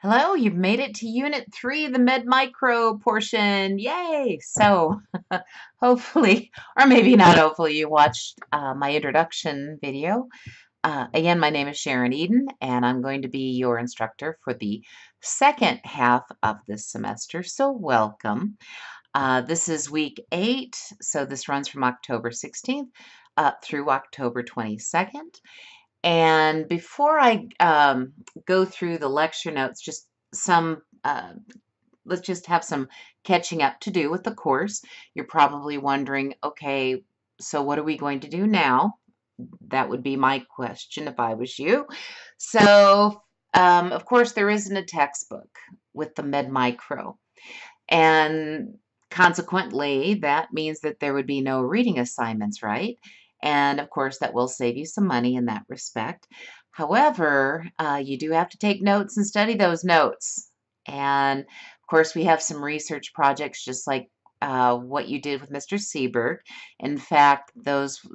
Hello, you've made it to Unit 3, the Med Micro portion. Yay! So, hopefully, or maybe not hopefully, you watched my introduction video. Again, my name is Sharon Eden, and I'm going to be your instructor for the second half of this semester. So, welcome. This is week 8, so this runs from October 16th through October 22nd. And before I go through the lecture notes, just some, let's just have some catching up to do with the course. You're probably wondering, okay, so what are we going to do now? That would be my question if I was you. So, of course, there isn't a textbook with the Med Micro. And consequently, that means that there would be no reading assignments, right? And of course, that will save you some money in that respect. However, you do have to take notes and study those notes. And of course, we have some research projects just like what you did with Mr. Seberg. In fact,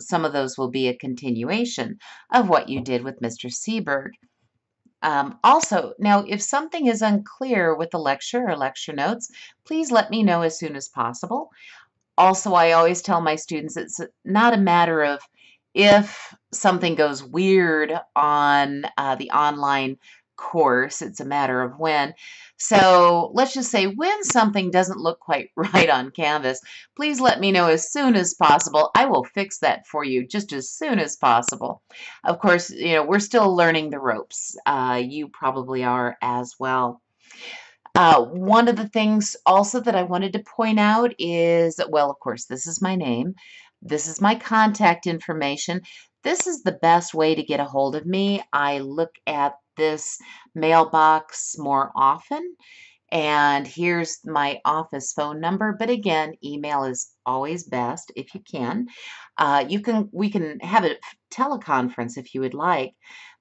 some of those will be a continuation of what you did with Mr. Seberg. Also, now, if something is unclear with the lecture or lecture notes, please let me know as soon as possible. Also, I always tell my students it's not a matter of if something goes weird on the online course, it's a matter of when. So let's just say when something doesn't look quite right on Canvas, please let me know as soon as possible. I will fix that for you just as soon as possible. Of course, we're still learning the ropes. You probably are as well. One of the things also that I wanted to point out is, well, of course, this is my name. This is my contact information. This is the best way to get a hold of me. I look at this mailbox more often, and here's my office phone number. But again, email is always best if you can. We can have a teleconference if you would like.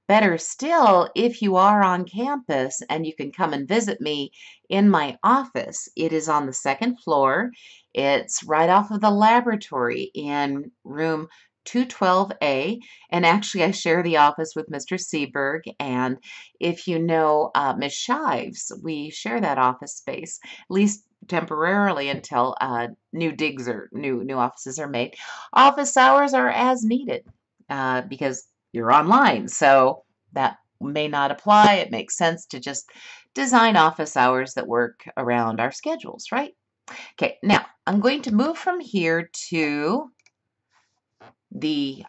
Better still, if you are on campus and you can come and visit me in my office. It is on the second floor. It's right off of the laboratory in room 212A. And actually, I share the office with Mr. Seberg. And if you know Ms. Shives, we share that office space, at least temporarily until new offices are made. Office hours are as needed because you're online, so that may not apply. It makes sense to just design office hours that work around our schedules, right? Okay, now I'm going to move from here to the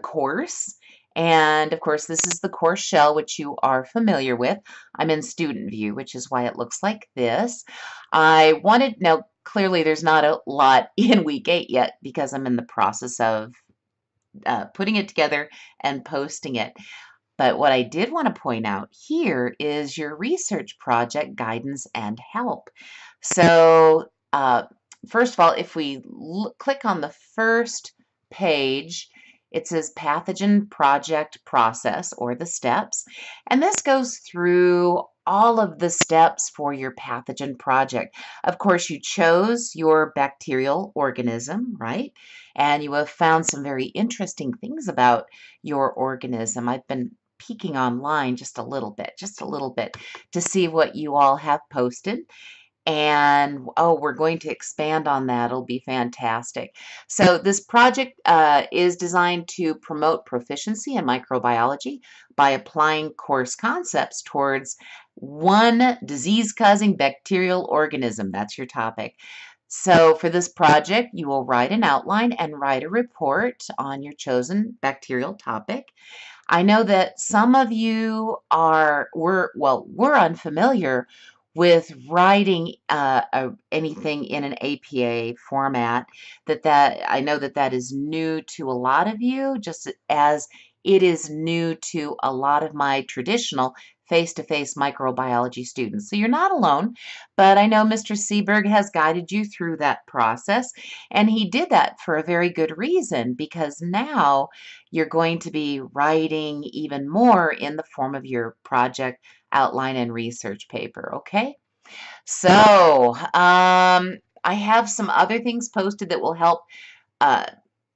course. And of course, this is the course shell, which you are familiar with. I'm in student view, which is why it looks like this. Now clearly there's not a lot in week 8 yet because I'm in the process of putting it together and posting it. But what I did want to point out here is your research project guidance and help. So first of all, if we click on the first page, it says pathogen project process or the steps. And this goes through all of the steps for your pathogen project. Of course, you chose your bacterial organism, right? And you have found some very interesting things about your organism. I've been peeking online just a little bit, to see what you all have posted. And oh, we're going to expand on that. It'll be fantastic. So this project is designed to promote proficiency in microbiology by applying course concepts towards one disease-causing bacterial organism. That's your topic. So for this project, you will write an outline and write a report on your chosen bacterial topic. I know that some of you we're unfamiliar with writing anything in an APA format. I know that is new to a lot of you, just as it is new to a lot of my traditional face-to-face microbiology students. So you're not alone, but I know Mr. Seberg has guided you through that process, and he did that for a very good reason, because now you're going to be writing even more in the form of your project outline and research paper, okay? So I have some other things posted that will help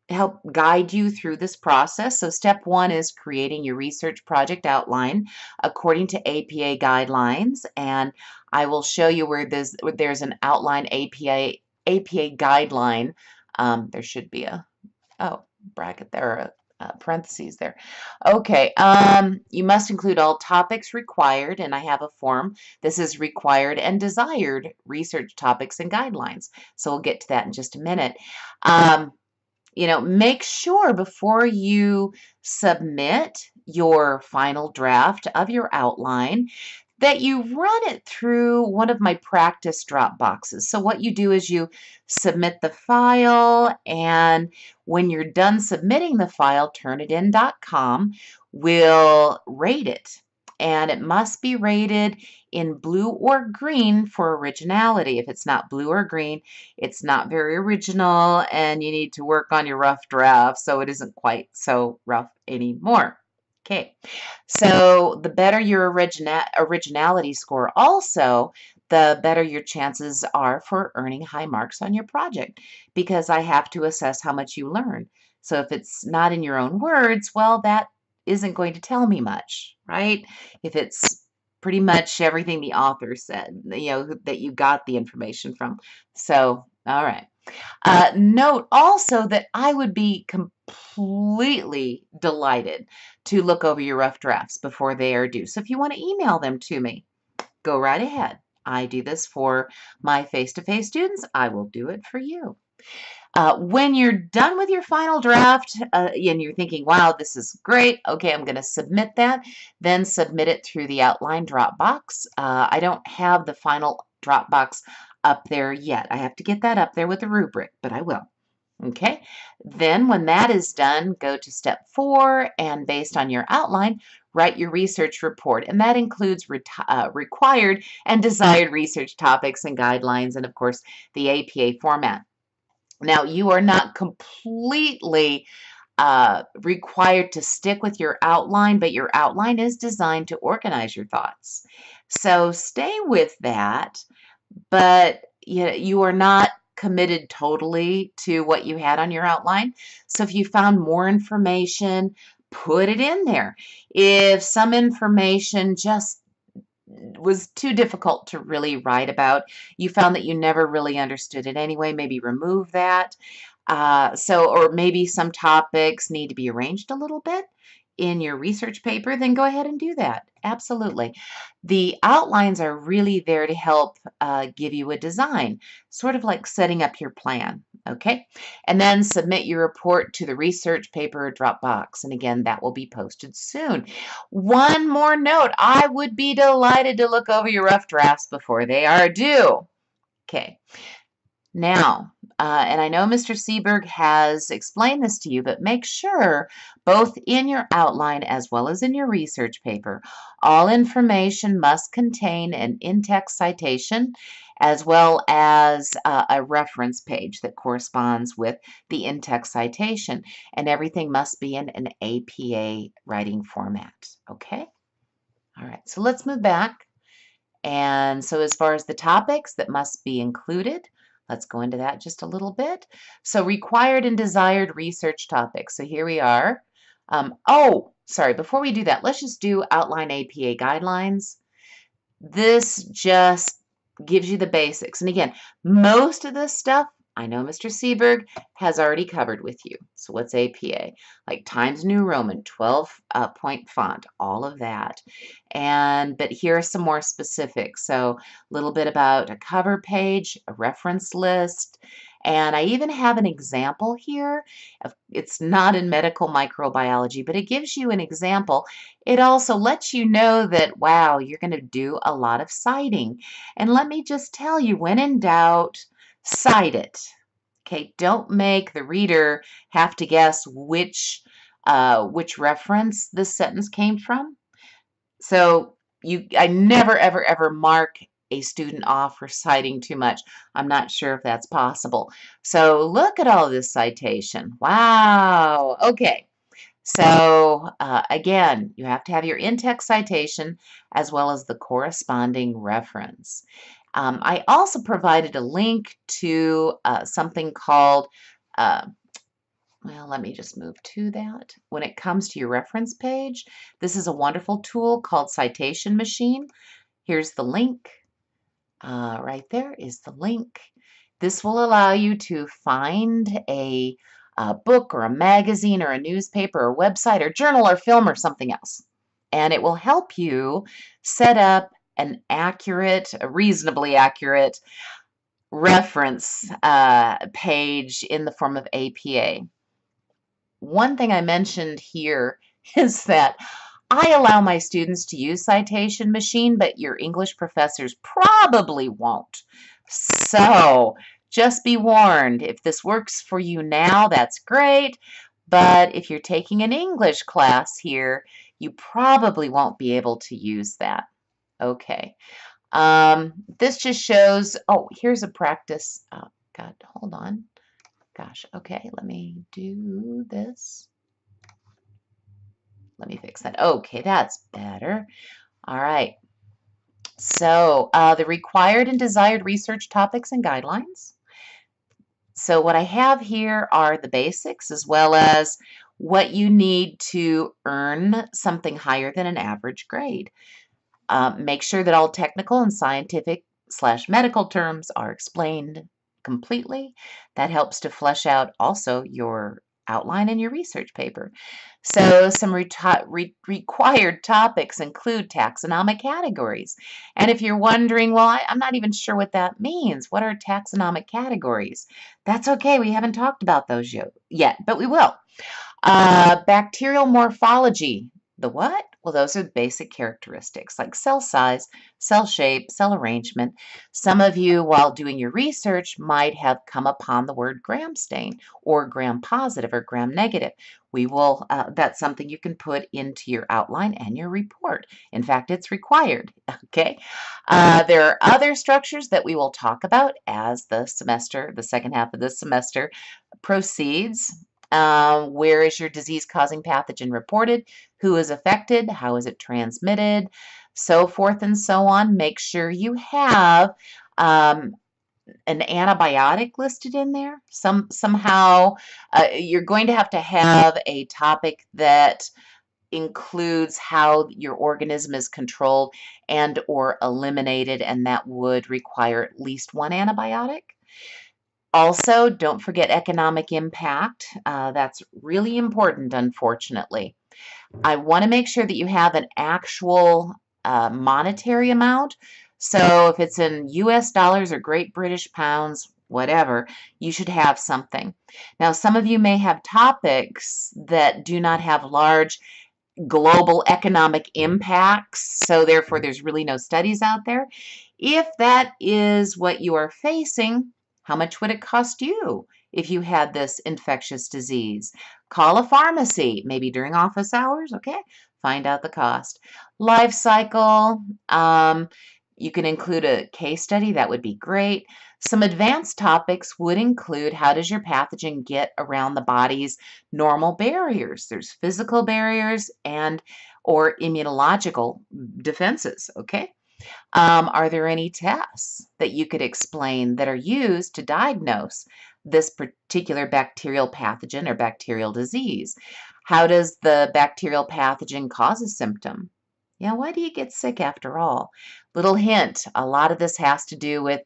help guide you through this process. So step one is creating your research project outline according to APA guidelines. And I will show you where there's an outline APA guideline. There should be a bracket there, parentheses there. Okay, you must include all topics required, and I have a form. This is required and desired research topics and guidelines. So we'll get to that in just a minute. Make sure before you submit your final draft of your outline that you run it through one of my practice drop boxes. So what you do is you submit the file, and when you're done submitting the file, Turnitin.com will rate it. And it must be rated in blue or green for originality. If it's not blue or green, it's not very original, and you need to work on your rough draft so it isn't quite so rough anymore. Okay, so the better your originality score also, the better your chances are for earning high marks on your project, because I have to assess how much you learn. So if it's not in your own words, well, that isn't going to tell me much, right? If it's pretty much everything the author said, that you got the information from. So, all right. Note also that I would be completely delighted to look over your rough drafts before they are due. So if you want to email them to me, go right ahead. I do this for my face-to-face students. I will do it for you. When you're done with your final draft and you're thinking, wow, this is great, okay, I'm going to submit that, then submit it through the outline Dropbox. I don't have the final Dropbox up there yet. I have to get that up there with the rubric, but I will. Okay, then when that is done, go to step 4, and based on your outline, write your research report, and that includes required and desired research topics and guidelines, and of course the APA format. Now, you are not completely required to stick with your outline, but your outline is designed to organize your thoughts. So stay with that, but you are not committed totally to what you had on your outline. So if you found more information, put it in there. If some information just was too difficult to really write about, you found that you never really understood it anyway, maybe remove that. Or maybe some topics need to be arranged a little bit in your research paper, then go ahead and do that. Absolutely. The outlines are really there to help give you a design, sort of like setting up your plan, okay? And then submit your report to the research paper Dropbox. And again, that will be posted soon. One more note, I would be delighted to look over your rough drafts before they are due. Okay. Now, and I know Mr. Seberg has explained this to you, but make sure both in your outline as well as in your research paper, all information must contain an in-text citation as well as a reference page that corresponds with the in-text citation, and everything must be in an APA writing format, okay? All right, so let's move back. And so as far as the topics that must be included, let's go into that just a little bit. So required and desired research topics. So here we are. Before we do that, let's just do outline APA guidelines. This just gives you the basics. And again, most of this stuff, I know Mr. Seberg has already covered with you. So what's APA? Like Times New Roman, 12-point font, all of that. But here are some more specifics. So a little bit about a cover page, a reference list, and I even have an example here. It's not in medical microbiology, but it gives you an example. It also lets you know that, wow, you're going to do a lot of citing. And let me just tell you, when in doubt, cite it. Okay, don't make the reader have to guess which reference this sentence came from. So I never, ever, ever mark a student off for citing too much. I'm not sure if that's possible. So look at all this citation. Wow. Okay. So again, you have to have your in-text citation as well as the corresponding reference. I also provided a link to something called Well, let me just move to that. When it comes to your reference page, this is a wonderful tool called Citation Machine. Here's the link. Right there is the link. This will allow you to find a book or a magazine or a newspaper or website or journal or film or something else. And it will help you set up an accurate, a reasonably accurate reference page in the form of APA. One thing I mentioned here is that I allow my students to use Citation Machine, but your English professors probably won't. So just be warned, if this works for you now, that's great. But if you're taking an English class here, you probably won't be able to use that. Okay. This just shows, oh, here's a practice. Oh, God, hold on. Gosh, okay, let me do this. Let me fix that. Okay, that's better. All right. So the required and desired research topics and guidelines. So what I have here are the basics as well as what you need to earn something higher than an average grade. Make sure that all technical and scientific/medical terms are explained completely. That helps to flesh out also your outline in your research paper. So some required topics include taxonomic categories. And if you're wondering, well, I'm not even sure what that means. What are taxonomic categories? That's okay. We haven't talked about those yet, but we will. Bacterial morphology. The what? Well, those are basic characteristics like cell size, cell shape, cell arrangement. Some of you, while doing your research, might have come upon the word gram stain or gram positive or gram negative. We will, that's something you can put into your outline and your report. In fact, it's required, okay? There are other structures that we will talk about as the second half of the semester proceeds. Where is your disease-causing pathogen reported? Who is affected? How is it transmitted? So forth and so on. Make sure you have an antibiotic listed in there. Somehow you're going to have a topic that includes how your organism is controlled and or eliminated, and that would require at least one antibiotic. Also, don't forget economic impact. That's really important, unfortunately. I want to make sure that you have an actual monetary amount. So if it's in US dollars or Great British pounds, whatever, you should have something. Now, some of you may have topics that do not have large global economic impacts, so therefore there's really no studies out there. If that is what you are facing, how much would it cost you if you had this infectious disease? Call a pharmacy, maybe during office hours, okay? Find out the cost. Life cycle, you can include a case study, that would be great. Some advanced topics would include how does your pathogen get around the body's normal barriers? There's physical barriers and or immunological defenses, okay? Are there any tests that you could explain that are used to diagnose this particular bacterial pathogen or bacterial disease? How does the bacterial pathogen cause a symptom? Yeah, why do you get sick after all? Little hint, a lot of this has to do with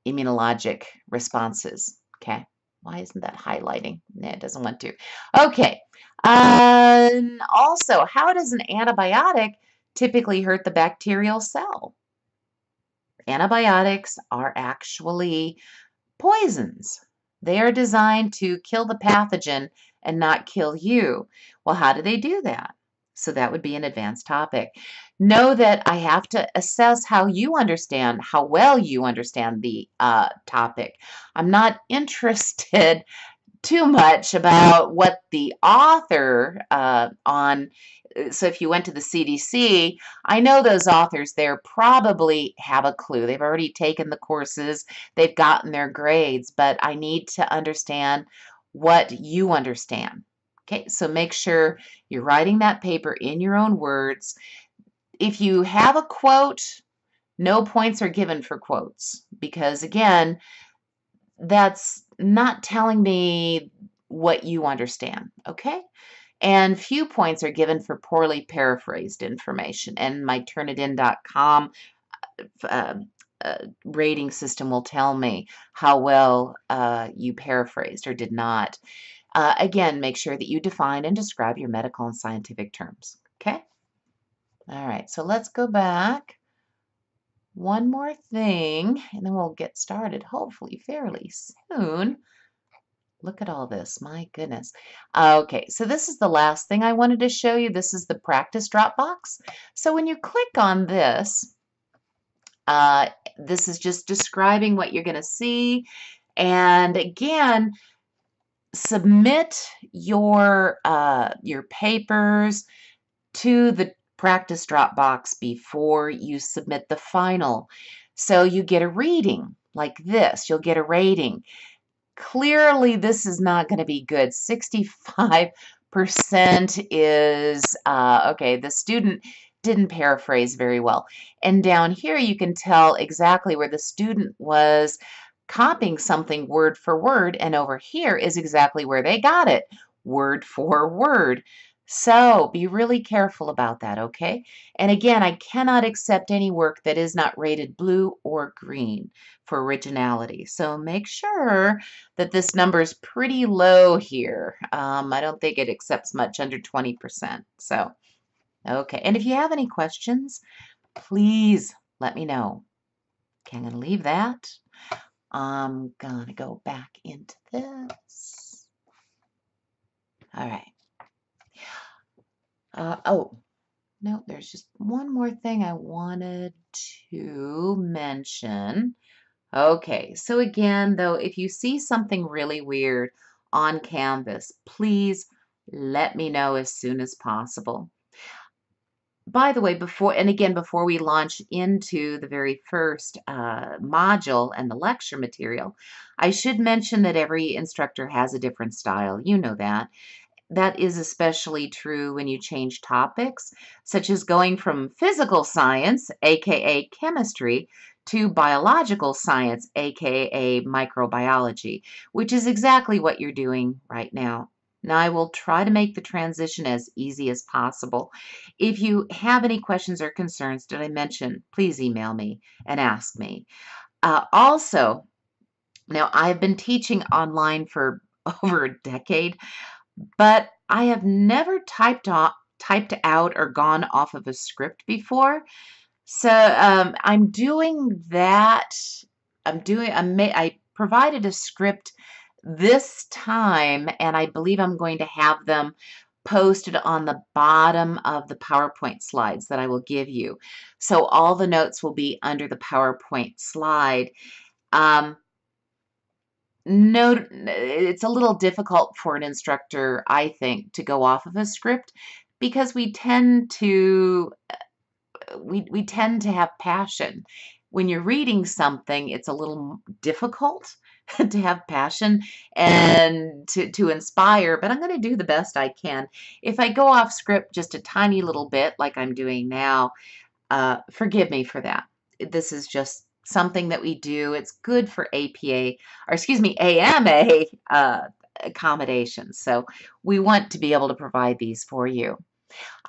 immunologic responses. Okay, why isn't that highlighting? No, it doesn't want to. Okay, also, how does an antibiotic typically hurt the bacterial cell? Antibiotics are actually poisons. They are designed to kill the pathogen and not kill you. Well, how do they do that? So that would be an advanced topic. Know that I have to assess how you understand, how well you understand the topic. I'm not interested too much about what the author so if you went to the CDC, I know those authors there probably have a clue. They've already taken the courses, they've gotten their grades, but I need to understand what you understand. Okay, so make sure you're writing that paper in your own words. If you have a quote, no points are given for quotes because, again, that's not telling me what you understand, okay? And few points are given for poorly paraphrased information. And my Turnitin.com uh, rating system will tell me how well you paraphrased or did not. Again, make sure that you define and describe your medical and scientific terms, okay? All right, so let's go back. One more thing, and then we'll get started, hopefully fairly soon. Look at all this, my goodness. Okay, so this is the last thing I wanted to show you. This is the practice drop box. So when you click on this, this is just describing what you're going to see. And again, submit your papers to the practice drop box before you submit the final. So you get a reading like this. You'll get a rating. Clearly, this is not going to be good. 65% is, okay, the student didn't paraphrase very well. And down here, you can tell exactly where the student was copying something word for word, and over here is exactly where they got it, word for word. So be really careful about that, okay? And again, I cannot accept any work that is not rated blue or green for originality. So make sure that this number is pretty low here. I don't think it accepts much under 20%. So, okay. And if you have any questions, please let me know. Okay, I'm going to leave that. I'm going to go back into this. All right. Oh, no, there's just one more thing I wanted to mention. Okay, so again, though, if you see something really weird on Canvas, please let me know as soon as possible. By the way, before we launch into the very first module and the lecture material, I should mention that every instructor has a different style. You know that. That is especially true when you change topics, such as going from physical science, aka chemistry, to biological science, aka microbiology, which is exactly what you're doing right now. Now, I will try to make the transition as easy as possible. If you have any questions or concerns, did I mention, please email me and ask me. Also, now I've been teaching online for over a decade, but I have never typed out or gone off of a script before. So I'm doing that. I provided a script this time, and I believe I'm going to have them posted on the bottom of the PowerPoint slides that I will give you. So all the notes will be under the PowerPoint slide. No, it's a little difficult for an instructor, I think, to go off of a script because we tend to have passion. When you're reading something, it's a little difficult to have passion and to inspire, but I'm going to do the best I can. If I go off script just a tiny little bit like I'm doing now, forgive me for that. This is just something that we do. It's good for AMA accommodations. So we want to be able to provide these for you.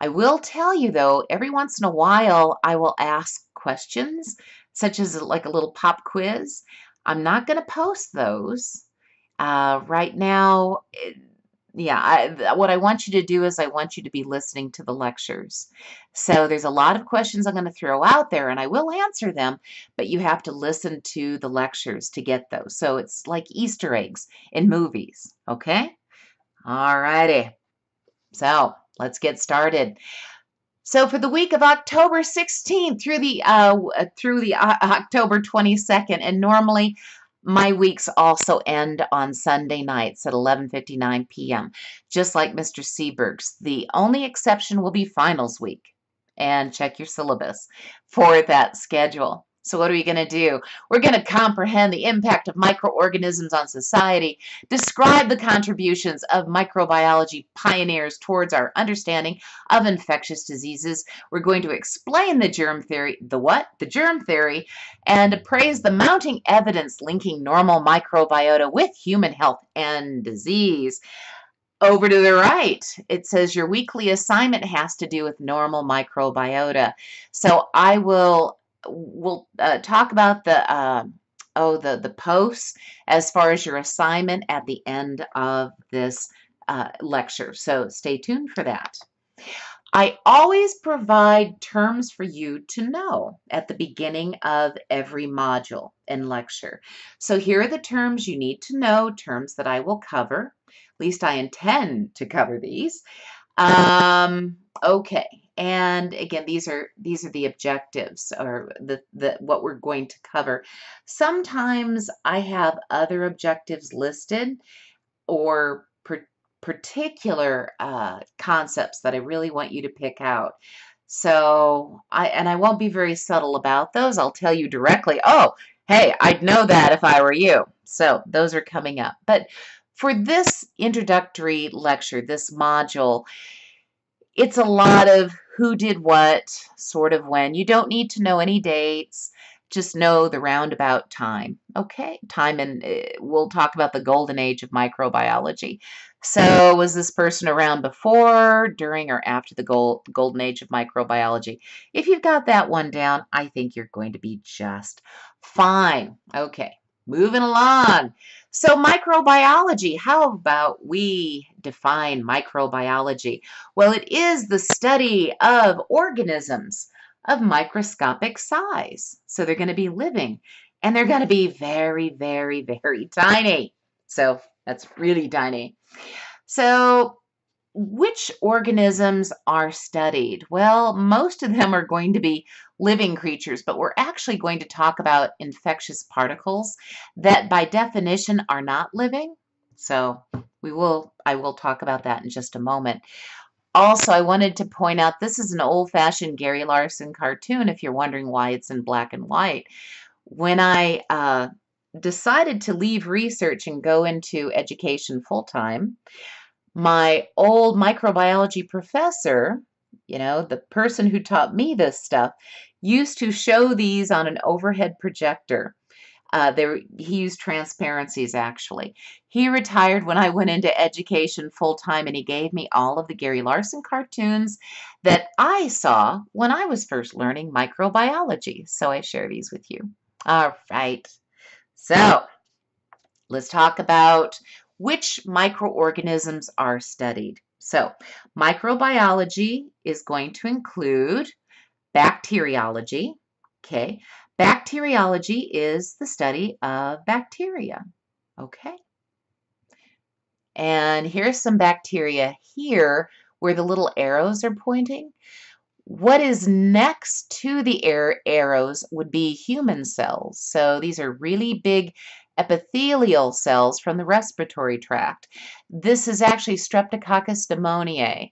I will tell you though, every once in a while, I will ask questions, such as like a little pop quiz. I'm not going to post those right now. What I want you to do is I want you to be listening to the lectures. So there's a lot of questions I'm going to throw out there, and I will answer them, but you have to listen to the lectures to get those. So it's like Easter eggs in movies, okay? All righty. So let's get started. So for the week of October 16th through the October 22nd, and normally my weeks also end on Sunday nights at 11:59 p.m., just like Mr. Seberg's. The only exception will be finals week. And check your syllabus for that schedule. So what are we going to do? We're going to comprehend the impact of microorganisms on society, describe the contributions of microbiology pioneers towards our understanding of infectious diseases. We're going to explain the germ theory, the what? The germ theory, and appraise the mounting evidence linking normal microbiota with human health and disease. Over to the right, it says your weekly assignment has to do with normal microbiota. So we'll talk about the posts as far as your assignment at the end of this lecture. So stay tuned for that. I always provide terms for you to know at the beginning of every module and lecture. So here are the terms you need to know, terms that I will cover. At least I intend to cover these. Okay, and again, these are the objectives, or the what we're going to cover. Sometimes I have other objectives listed, or particular concepts that I really want you to pick out. So I won't be very subtle about those. I'll tell you directly, oh, hey, I'd know that if I were you. So those are coming up. But for this introductory lecture, this module, it's a lot of who did what, sort of when. You don't need to know any dates. Just know the roundabout time. Okay, time, and we'll talk about the golden age of microbiology. So was this person around before, during, or after the golden age of microbiology? If you've got that one down, I think you're going to be just fine. Okay, moving along. So microbiology, how about we define microbiology? Well, it is the study of organisms of microscopic size. So they're going to be living, and they're going to be very, very, very tiny. So that's really tiny. So which organisms are studied? Well, most of them are going to be living creatures, but we're actually going to talk about infectious particles that by definition are not living. So I will talk about that in just a moment. Also, I wanted to point out this is an old-fashioned Gary Larson cartoon, if you're wondering why it's in black and white. When I decided to leave research and go into education full-time, my old microbiology professor, the person who taught me this stuff, used to show these on an overhead projector. He used transparencies, actually. He retired when I went into education full-time, and he gave me all of the Gary Larson cartoons that I saw when I was first learning microbiology. So I share these with you. All right. So let's talk about which microorganisms are studied. So microbiology is going to include bacteriology. Okay. Bacteriology is the study of bacteria. Okay. And here's some bacteria here where the little arrows are pointing. What is next to the arrows would be human cells. So these are really big epithelial cells from the respiratory tract. This is actually Streptococcus pneumoniae.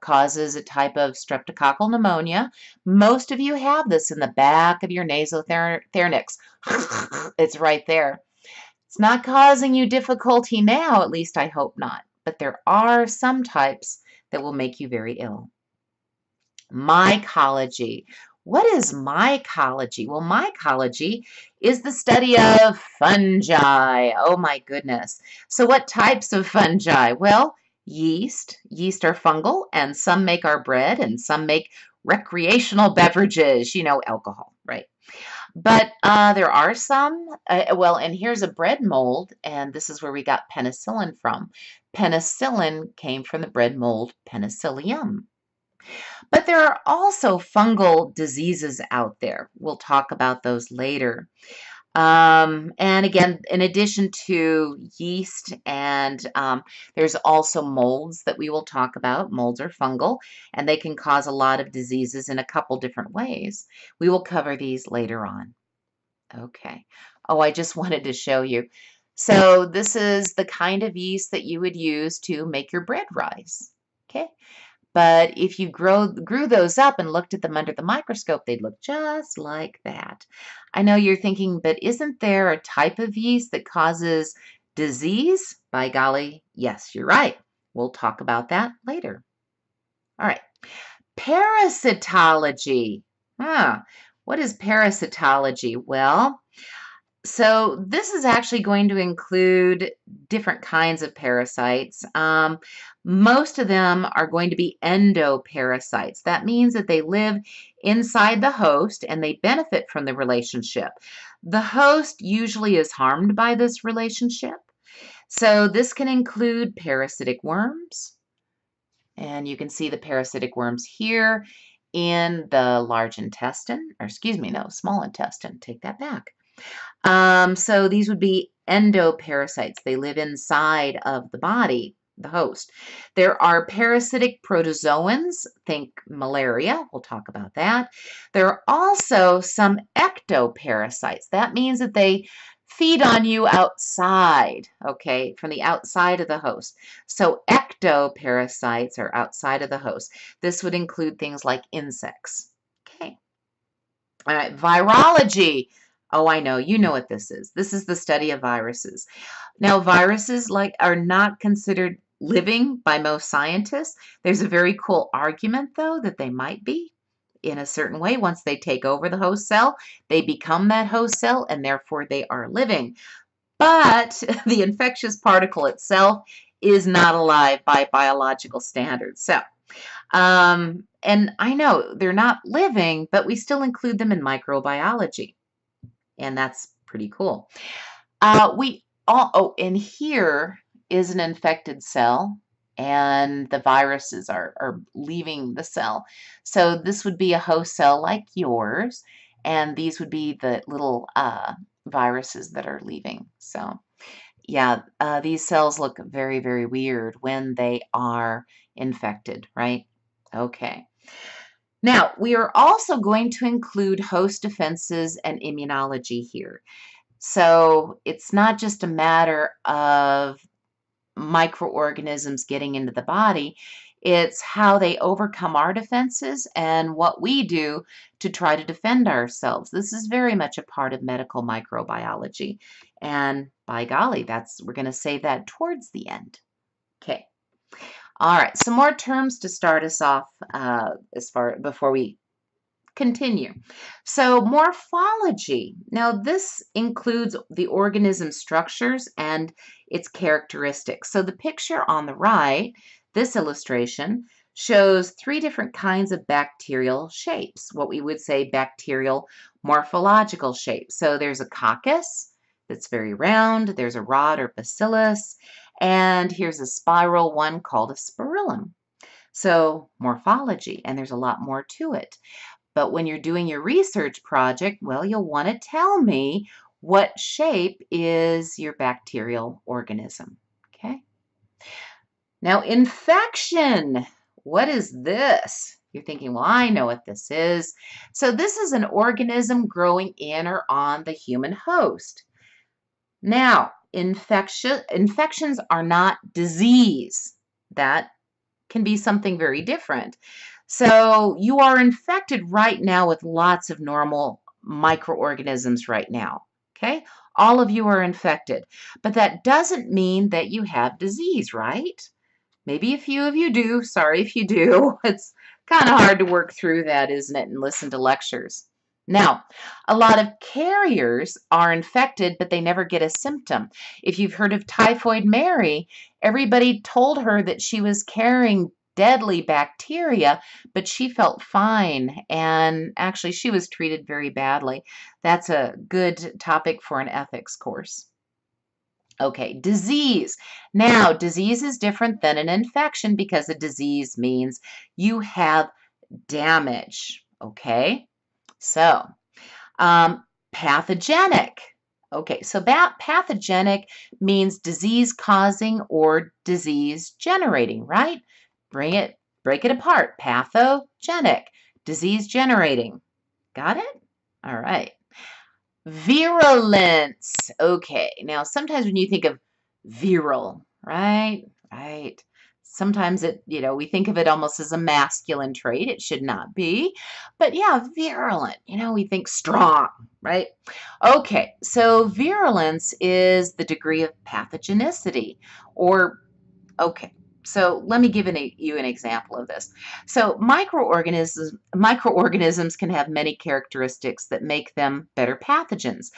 Causes a type of streptococcal pneumonia. Most of you have this in the back of your nasopharynx. It's right there. It's not causing you difficulty now, at least I hope not, but there are some types that will make you very ill. Mycology. What is mycology? Well, mycology is the study of fungi. Oh my goodness. So what types of fungi? Well, yeast. Yeast are fungal, and some make our bread, and some make recreational beverages, alcohol, right? But there are some, and here's a bread mold, and this is where we got penicillin from. Penicillin came from the bread mold Penicillium. But there are also fungal diseases out there. We'll talk about those later. And again, in addition to yeast, and there's also molds that we will talk about. Molds are fungal, and they can cause a lot of diseases in a couple different ways. We will cover these later on. Okay. Oh, I just wanted to show you. So this is the kind of yeast that you would use to make your bread rise. Okay. But if you grew those up and looked at them under the microscope, they'd look just like that. I know you're thinking, but isn't there a type of yeast that causes disease? By golly, yes, you're right. We'll talk about that later. All right. Parasitology. What is parasitology? Well, so this is actually going to include different kinds of parasites. Most of them are going to be endoparasites. That means that they live inside the host and they benefit from the relationship. The host usually is harmed by this relationship. So this can include parasitic worms. And you can see the parasitic worms here in the large intestine, or excuse me, no, small intestine. Take that back. So these would be endoparasites. They live inside of the body, the host. There are parasitic protozoans, think malaria, we'll talk about that. There are also some ectoparasites. That means that they feed on you outside, okay, from the outside of the host. So ectoparasites are outside of the host. This would include things like insects. Okay. All right, virology. Oh, I know. You know what this is. This is the study of viruses. Now, viruses are not considered living by most scientists. There's a very cool argument, though, that they might be in a certain way. Once they take over the host cell, they become that host cell, and therefore they are living. But the infectious particle itself is not alive by biological standards. So, and I know they're not living, but we still include them in microbiology. And that's pretty cool. And here is an infected cell, and the viruses are leaving the cell. So this would be a host cell like yours, and these would be the little viruses that are leaving. So yeah, these cells look very, very weird when they are infected, right? Okay. Now, we are also going to include host defenses and immunology here. So it's not just a matter of microorganisms getting into the body, it's how they overcome our defenses and what we do to try to defend ourselves. This is very much a part of medical microbiology. And by golly, we're going to save that towards the end. Okay. All right, some more terms to start us off before we continue. So morphology. Now this includes the organism structures and its characteristics. So the picture on the right, this illustration, shows 3 different kinds of bacterial shapes, what we would say bacterial morphological shapes. So there's a coccus that's very round, there's a rod or bacillus, and here's a spiral one called a spirillum. So morphology, and there's a lot more to it. But when you're doing your research project, well, you'll want to tell me what shape is your bacterial organism. Okay. Now, infection. What is this? You're thinking, well, I know what this is. So this is an organism growing in or on the human host. Now, infections are not disease. That can be something very different. So you are infected right now with lots of normal microorganisms right now. Okay? All of you are infected. But that doesn't mean that you have disease, right? Maybe a few of you do. Sorry if you do. It's kind of hard to work through that, isn't it, and listen to lectures. Now, a lot of carriers are infected, but they never get a symptom. If you've heard of Typhoid Mary, everybody told her that she was carrying deadly bacteria, but she felt fine, and actually she was treated very badly. That's a good topic for an ethics course. Okay, disease. Now, disease is different than an infection because a disease means you have damage, okay? So, pathogenic. Okay, so pathogenic means disease causing or disease generating, right? Break it apart. Pathogenic, disease generating. Got it? All right. Virulence. Okay, now sometimes when you think of viral, right? right? Sometimes we think of it almost as a masculine trait. It should not be. But yeah, virulent, we think strong, right? Okay, so virulence is the degree of pathogenicity or okay. So let me give you an example of this. So microorganisms can have many characteristics that make them better pathogens.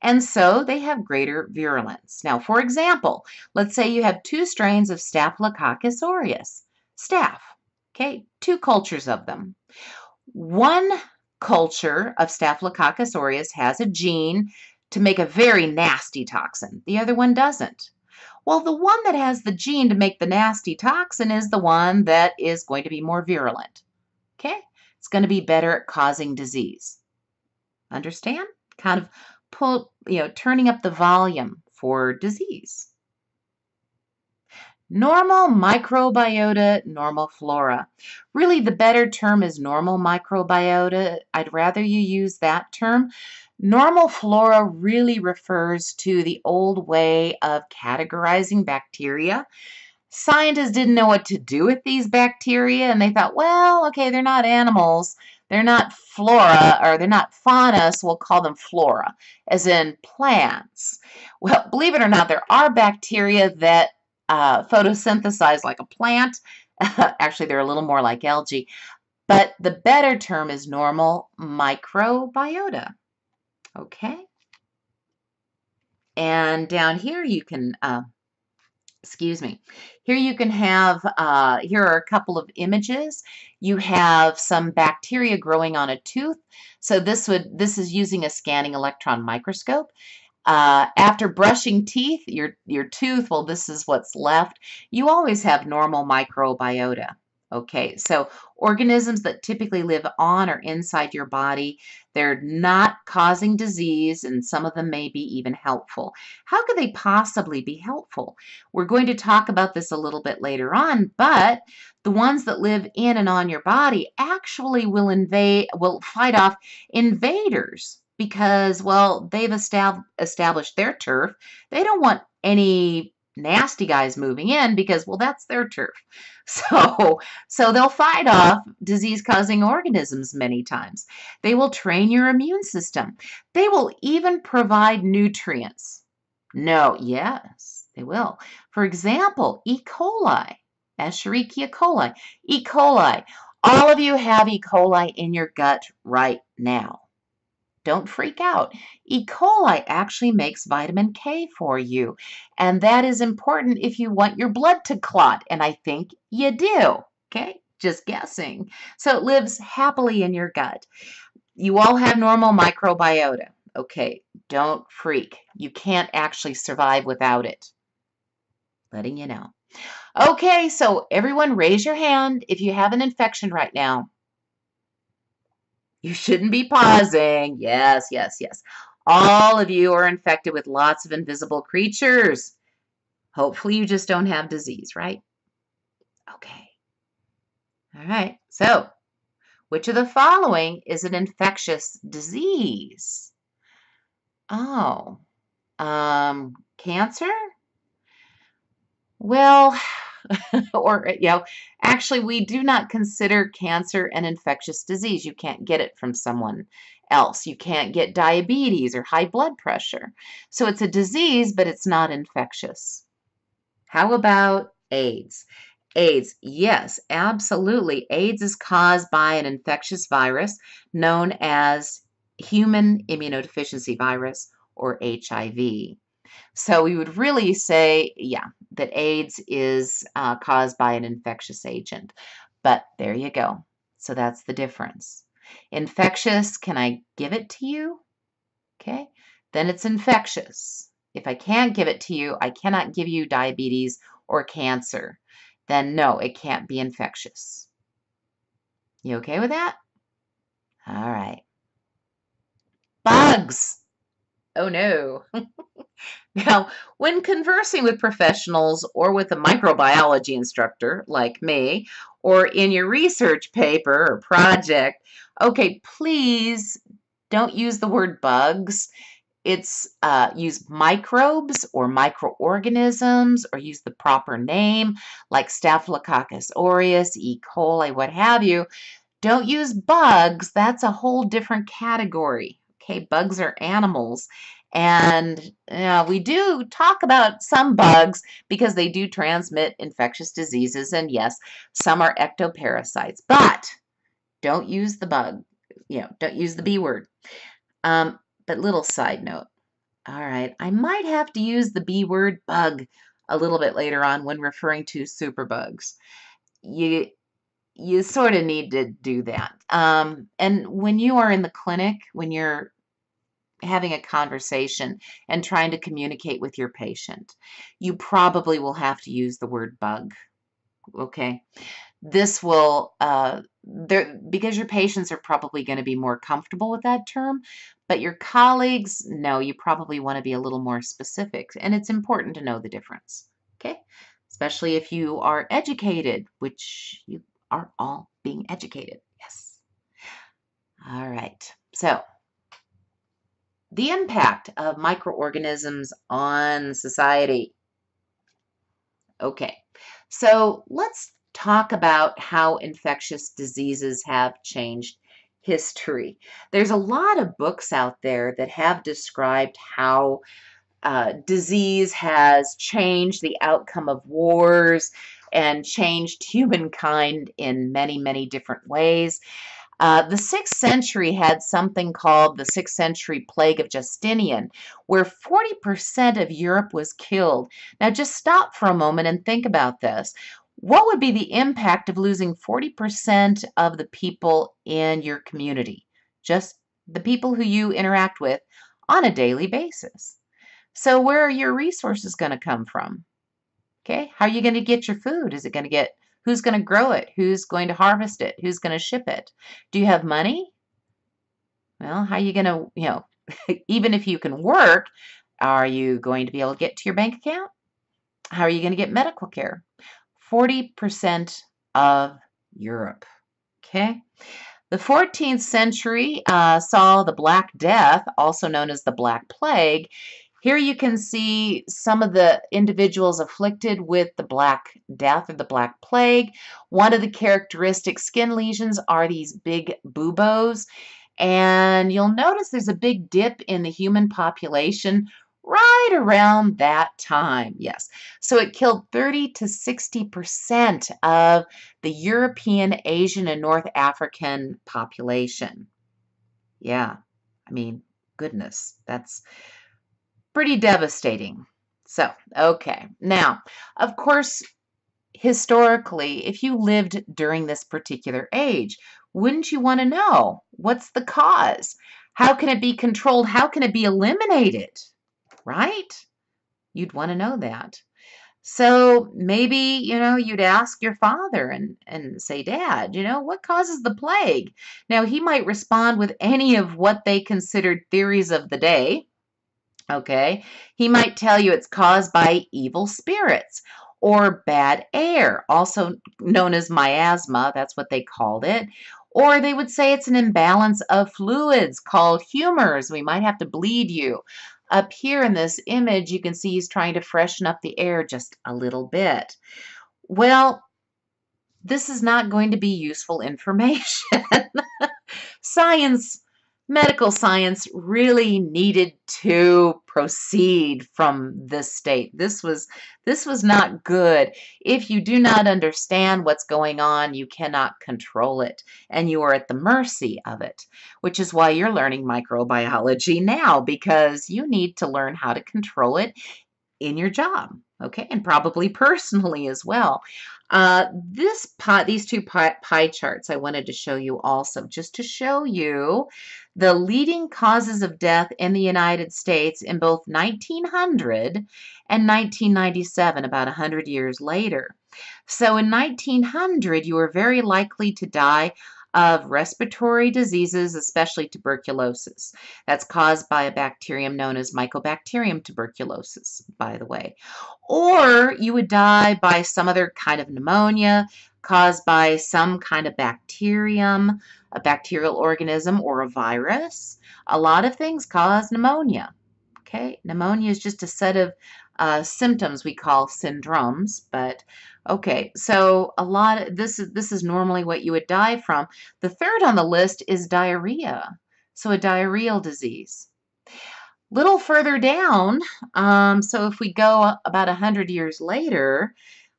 And so they have greater virulence. Now, for example, let's say you have two strains of Staphylococcus aureus, staph, okay, two cultures of them. One culture of Staphylococcus aureus has a gene to make a very nasty toxin. The other one doesn't. Well, the one that has the gene to make the nasty toxin is the one that is going to be more virulent. Okay? It's going to be better at causing disease. Understand? Kind of turning up the volume for disease. Normal microbiota, normal flora. Really, the better term is normal microbiota. I'd rather you use that term. Normal flora really refers to the old way of categorizing bacteria. Scientists didn't know what to do with these bacteria, and they thought, well, okay, they're not animals, they're not flora, or they're not fauna, so we'll call them flora, as in plants. Well, believe it or not, there are bacteria that photosynthesize like a plant. Actually, they're a little more like algae, but the better term is normal microbiota. Okay? And down here you can, excuse me, here you can have, here are a couple of images. You have some bacteria growing on a tooth. So this is using a scanning electron microscope. After brushing teeth, your tooth, well, this is what's left. You always have normal microbiota. Okay, so organisms that typically live on or inside your body, they're not causing disease, and some of them may be even helpful. How could they possibly be helpful? We're going to talk about this a little bit later on, but the ones that live in and on your body actually will fight off invaders because, well, they've established their turf. They don't want any nasty guys moving in because, well, that's their turf. So they'll fight off disease-causing organisms many times. They will train your immune system. They will even provide nutrients. No, yes, they will. For example, E. coli, Escherichia coli. E. coli. All of you have E. coli in your gut right now. Don't freak out. E. coli actually makes vitamin K for you, and that is important if you want your blood to clot, and I think you do, okay? Just guessing. So it lives happily in your gut. You all have normal microbiota, okay? Don't freak. You can't actually survive without it. Letting you know. Okay, so everyone raise your hand if you have an infection right now. You shouldn't be pausing. Yes, yes, yes. All of you are infected with lots of invisible creatures. Hopefully you just don't have disease, right? Okay. All right. So, which of the following is an infectious disease? Oh, cancer? Well, or, actually, we do not consider cancer an infectious disease. You can't get it from someone else. You can't get diabetes or high blood pressure. So it's a disease, but it's not infectious. How about AIDS? AIDS, yes, absolutely. AIDS is caused by an infectious virus known as human immunodeficiency virus, or HIV. So we would really say, yeah, that AIDS is caused by an infectious agent. But there you go. So that's the difference. Infectious, can I give it to you? Okay, then it's infectious. If I can't give it to you, I cannot give you diabetes or cancer. Then no, it can't be infectious. You okay with that? All right. Bugs. Oh no. Now, when conversing with professionals or with a microbiology instructor like me, or in your research paper or project, okay, please don't use the word bugs. It's use microbes or microorganisms, or use the proper name like Staphylococcus aureus, E. coli, what have you. Don't use bugs. That's a whole different category. Okay, bugs are animals. And we do talk about some bugs because they do transmit infectious diseases. And yes, some are ectoparasites, but don't use the bug. Don't use the B word. But little side note. All right, I might have to use the B word bug a little bit later on when referring to superbugs. You sort of need to do that. And when you are in the clinic, when you're having a conversation and trying to communicate with your patient, you probably will have to use the word bug. Okay. This will, because your patients are probably going to be more comfortable with that term, but your colleagues, no, you probably want to be a little more specific, and it's important to know the difference, okay? Especially if you are educated, which you are all being educated, yes. All right, so the impact of microorganisms on society. Okay, so let's talk about how infectious diseases have changed history. There's a lot of books out there that have described how disease has changed the outcome of wars and changed humankind in many, many different ways. The 6th century had something called the 6th century plague of Justinian, where 40% of Europe was killed. Now, just stop for a moment and think about this. What would be the impact of losing 40% of the people in your community? Just the people who you interact with on a daily basis. So, where are your resources going to come from? Okay, how are you going to get your food? Is it going to get, who's going to grow it? Who's going to harvest it? Who's going to ship it? Do you have money? Well, how are you going to, even if you can work, are you going to be able to get to your bank account? How are you going to get medical care? 40% of Europe. Okay. The 14th century saw the Black Death, also known as the Black Plague. Here you can see some of the individuals afflicted with the Black Death or the Black Plague. One of the characteristic skin lesions are these big buboes. And you'll notice there's a big dip in the human population right around that time. Yes. So it killed 30 to 60% of the European, Asian, and North African population. Yeah. I mean, goodness, that's pretty devastating. So, okay. Now, of course, historically, if you lived during this particular age, wouldn't you want to know what's the cause? How can it be controlled? How can it be eliminated? Right? You'd want to know that. So maybe, you'd ask your father and say, Dad, what causes the plague? Now, he might respond with any of what they considered theories of the day. Okay, he might tell you it's caused by evil spirits or bad air, also known as miasma. That's what they called it. Or they would say it's an imbalance of fluids called humors. We might have to bleed you. Up here in this image, you can see he's trying to freshen up the air just a little bit. Well, this is not going to be useful information. Medical science really needed to proceed from this state. This was not good. If you do not understand what's going on, you cannot control it, and you are at the mercy of it, which is why you're learning microbiology now, because you need to learn how to control it in your job, okay, and probably personally as well. These two pie charts I wanted to show you also, just to show you the leading causes of death in the United States in both 1900 and 1997, about 100 years later. So in 1900, you were very likely to die of respiratory diseases, especially tuberculosis. That's caused by a bacterium known as Mycobacterium tuberculosis, by the way. Or you would die by some other kind of pneumonia caused by some kind of bacterium, a bacterial organism, or a virus. A lot of things cause pneumonia. Okay, pneumonia is just a set of symptoms we call syndromes, but okay, so this is normally what you would die from. The third on the list is diarrhea, so a diarrheal disease. Little further down, so if we go about 100 years later,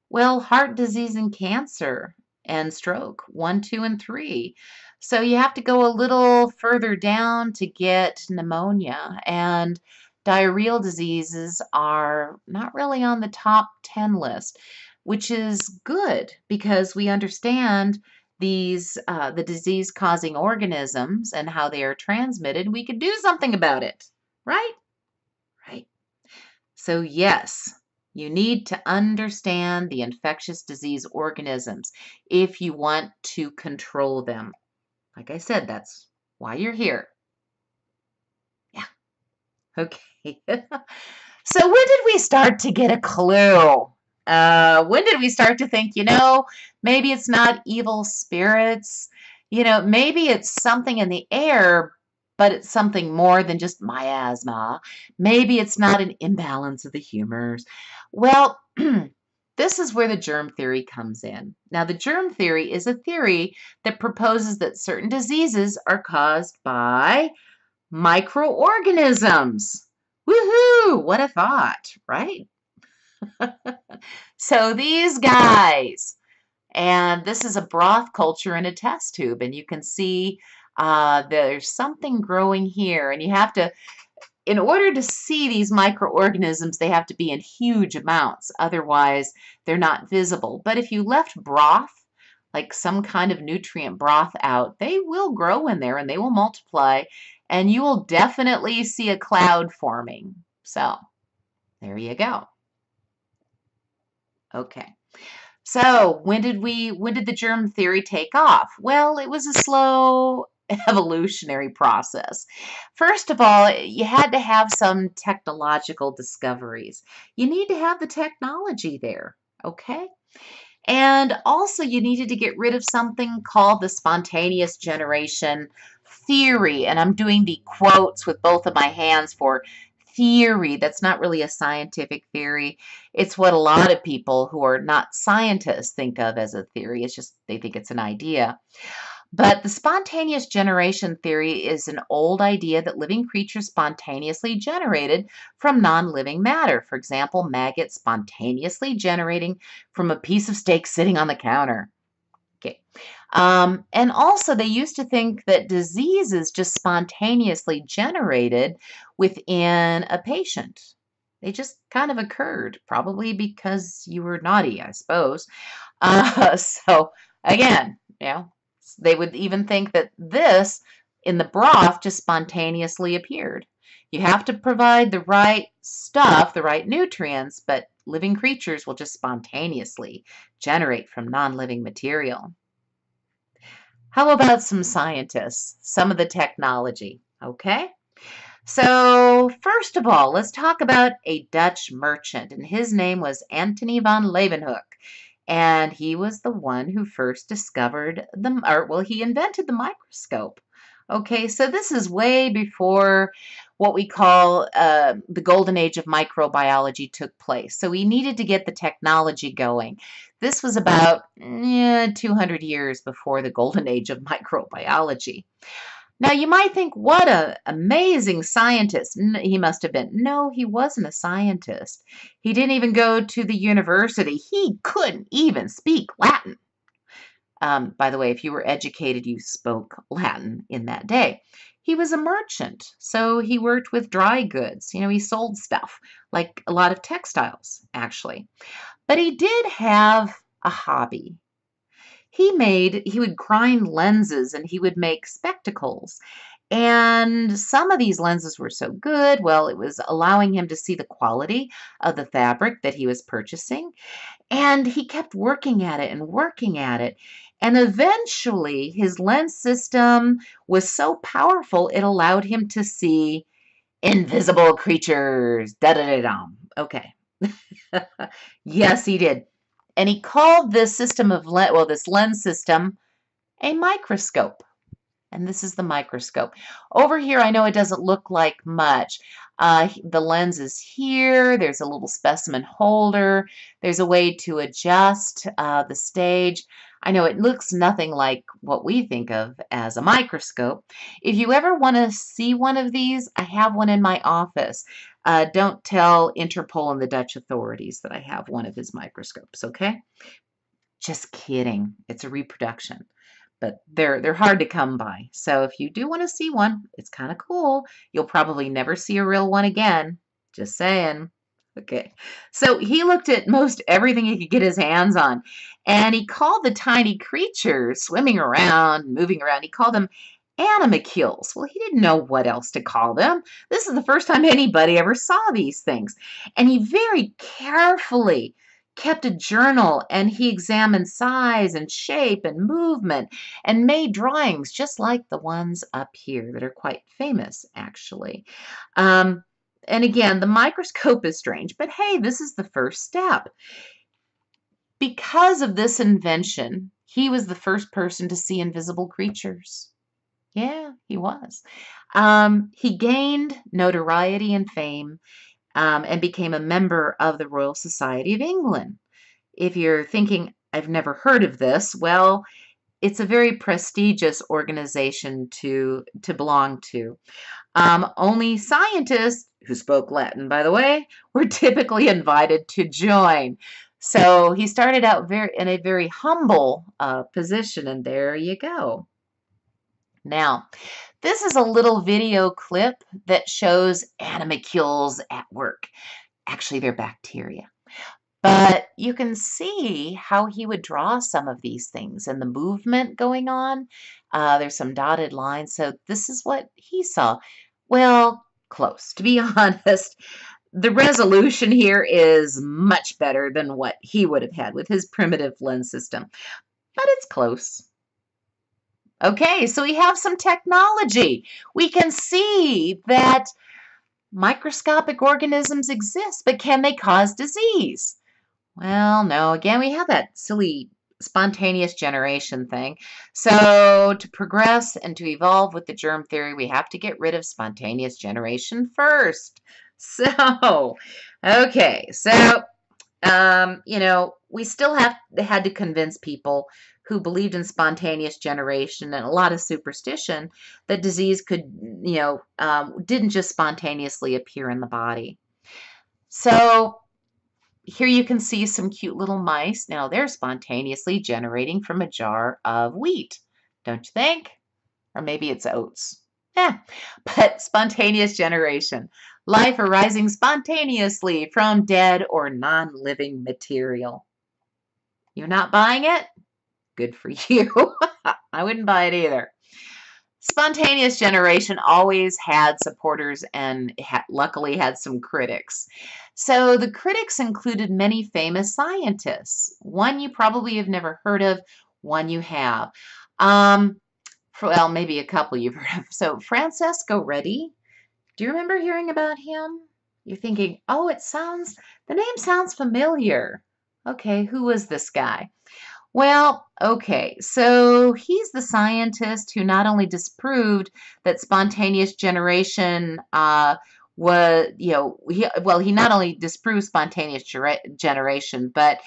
well, heart disease and cancer and stroke, 1, 2, and 3. So you have to go a little further down to get pneumonia. And diarrheal diseases are not really on the top 10 list, which is good because we understand the disease-causing organisms and how they are transmitted. We could do something about it, right? Right. So yes, you need to understand the infectious disease organisms if you want to control them. Like I said, that's why you're here. Yeah. Okay. So when did we start to get a clue? When did we start to think, maybe it's not evil spirits, maybe it's something in the air, but it's something more than just miasma. Maybe it's not an imbalance of the humors. Well, this is where the germ theory comes in. Now, the germ theory is a theory that proposes that certain diseases are caused by microorganisms. Woohoo! What a thought, right? So these guys, and this is a broth culture in a test tube, and you can see there's something growing here, and you have to, in order to see these microorganisms, they have to be in huge amounts. Otherwise, they're not visible. But if you left broth, like some kind of nutrient broth out, they will grow in there and they will multiply, and you will definitely see a cloud forming. So there you go. Okay. So when did the germ theory take off? Well, it was a slow evolutionary process. First of all, you had to have some technological discoveries. You need to have the technology there, okay? And also you needed to get rid of something called the spontaneous generation theory. And I'm doing the quotes with both of my hands for theory. That's not really a scientific theory. It's what a lot of people who are not scientists think of as a theory. It's just they think it's an idea. But the spontaneous generation theory is an old idea that living creatures spontaneously generated from non-living matter. For example, maggots spontaneously generating from a piece of steak sitting on the counter. Okay. And also they used to think that diseases just spontaneously generated within a patient. They just kind of occurred, probably because you were naughty, I suppose. So again, they would even think that this in the broth just spontaneously appeared. You have to provide the right stuff, the right nutrients, but living creatures will just spontaneously generate from non-living material. How about some scientists, some of the technology, okay? So first of all, let's talk about a Dutch merchant, and his name was Antony van Leeuwenhoek. And he was the one who first discovered he invented the microscope. Okay, so this is way before what we call the golden age of microbiology took place. So we needed to get the technology going. This was about 200 years before the golden age of microbiology. Now, you might think, what an amazing scientist he must have been. No, he wasn't a scientist. He didn't even go to the university. He couldn't even speak Latin. By the way, if you were educated, you spoke Latin in that day. He was a merchant, so he worked with dry goods. He sold stuff, like a lot of textiles, actually. But he did have a hobby. He would grind lenses and he would make spectacles. And some of these lenses were so good, well, it was allowing him to see the quality of the fabric that he was purchasing. And he kept working at it and working at it. And eventually his lens system was so powerful, it allowed him to see invisible creatures. Da-da-da-dum. Okay. Yes, he did. And he called this system of this lens system a microscope. And this is the microscope. Over here, I know it doesn't look like much. The lens is here. There's a little specimen holder. There's a way to adjust the stage. I know it looks nothing like what we think of as a microscope. If you ever want to see one of these, I have one in my office. Don't tell Interpol and the Dutch authorities that I have one of his microscopes, okay? Just kidding. It's a reproduction. But they're hard to come by. So if you do want to see one, it's kind of cool. You'll probably never see a real one again. Just saying. Okay. So he looked at most everything he could get his hands on, and he called the tiny creatures swimming around, moving around, he called them animalcules. Well, he didn't know what else to call them. This is the first time anybody ever saw these things. And he very carefully kept a journal, and he examined size and shape and movement and made drawings just like the ones up here that are quite famous, actually. Um, and again, the microscope is strange, but hey, this is the first step. Because of this invention, he was the first person to see invisible creatures. Yeah, he was. He gained notoriety and fame and became a member of the Royal Society of England. If you're thinking, I've never heard of this, well, it's a very prestigious organization to belong to. Only scientists, who spoke Latin, by the way, were typically invited to join. So he started out in a very humble position, and there you go. Now, this is a little video clip that shows animalcules at work. Actually, they're bacteria. But you can see how he would draw some of these things and the movement going on. There's some dotted lines. So this is what he saw. Well, close. To be honest, the resolution here is much better than what he would have had with his primitive lens system. But it's close. Okay, so we have some technology. We can see that microscopic organisms exist, but can they cause disease? Well, no. Again, we have that silly spontaneous generation thing. So to progress and to evolve with the germ theory, we have to get rid of spontaneous generation first. So, okay. So, we still had to convince people who believed in spontaneous generation and a lot of superstition that disease didn't just spontaneously appear in the body. So here you can see some cute little mice. Now they're spontaneously generating from a jar of wheat, don't you think? Or maybe it's oats. Yeah, but spontaneous generation. Life arising spontaneously from dead or non-living material. You're not buying it? Good for you. I wouldn't buy it either. Spontaneous generation always had supporters and luckily had some critics. So the critics included many famous scientists. One you probably have never heard of, one you have. Well, maybe a couple you've heard of. So Francesco Redi, do you remember hearing about him? You're thinking, oh, the name sounds familiar. Okay, who was this guy? Well, okay, so he's the scientist who not only disproved that spontaneous generation he not only disproved spontaneous generation, but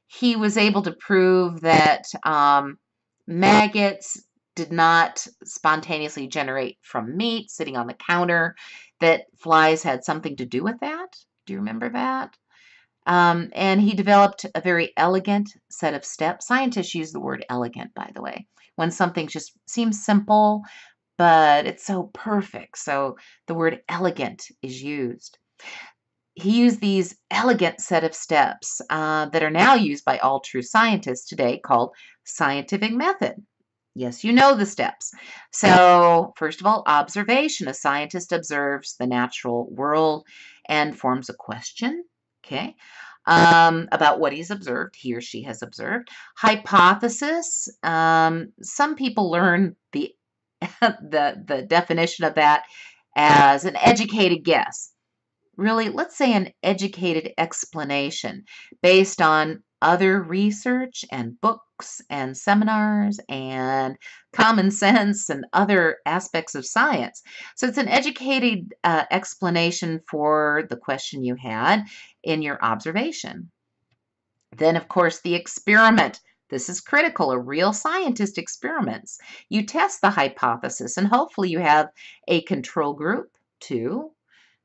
he was able to prove that maggots did not spontaneously generate from meat sitting on the counter, that flies had something to do with that. Do you remember that? And he developed a very elegant set of steps. Scientists use the word elegant, by the way, when something just seems simple, but it's so perfect. So the word elegant is used. He used these elegant set of steps that are now used by all true scientists today, called scientific method. Yes, you know the steps. So first of all, observation. A scientist observes the natural world and forms a question. Okay, about what he's observed, he or she has observed. Hypothesis. Some people learn the definition of that as an educated guess. Really, let's say an educated explanation based on other research and books and seminars and common sense and other aspects of science. So it's an educated explanation for the question you had in your observation. Then, of course, the experiment. This is critical. A real scientist experiments. You test the hypothesis, and hopefully you have a control group too.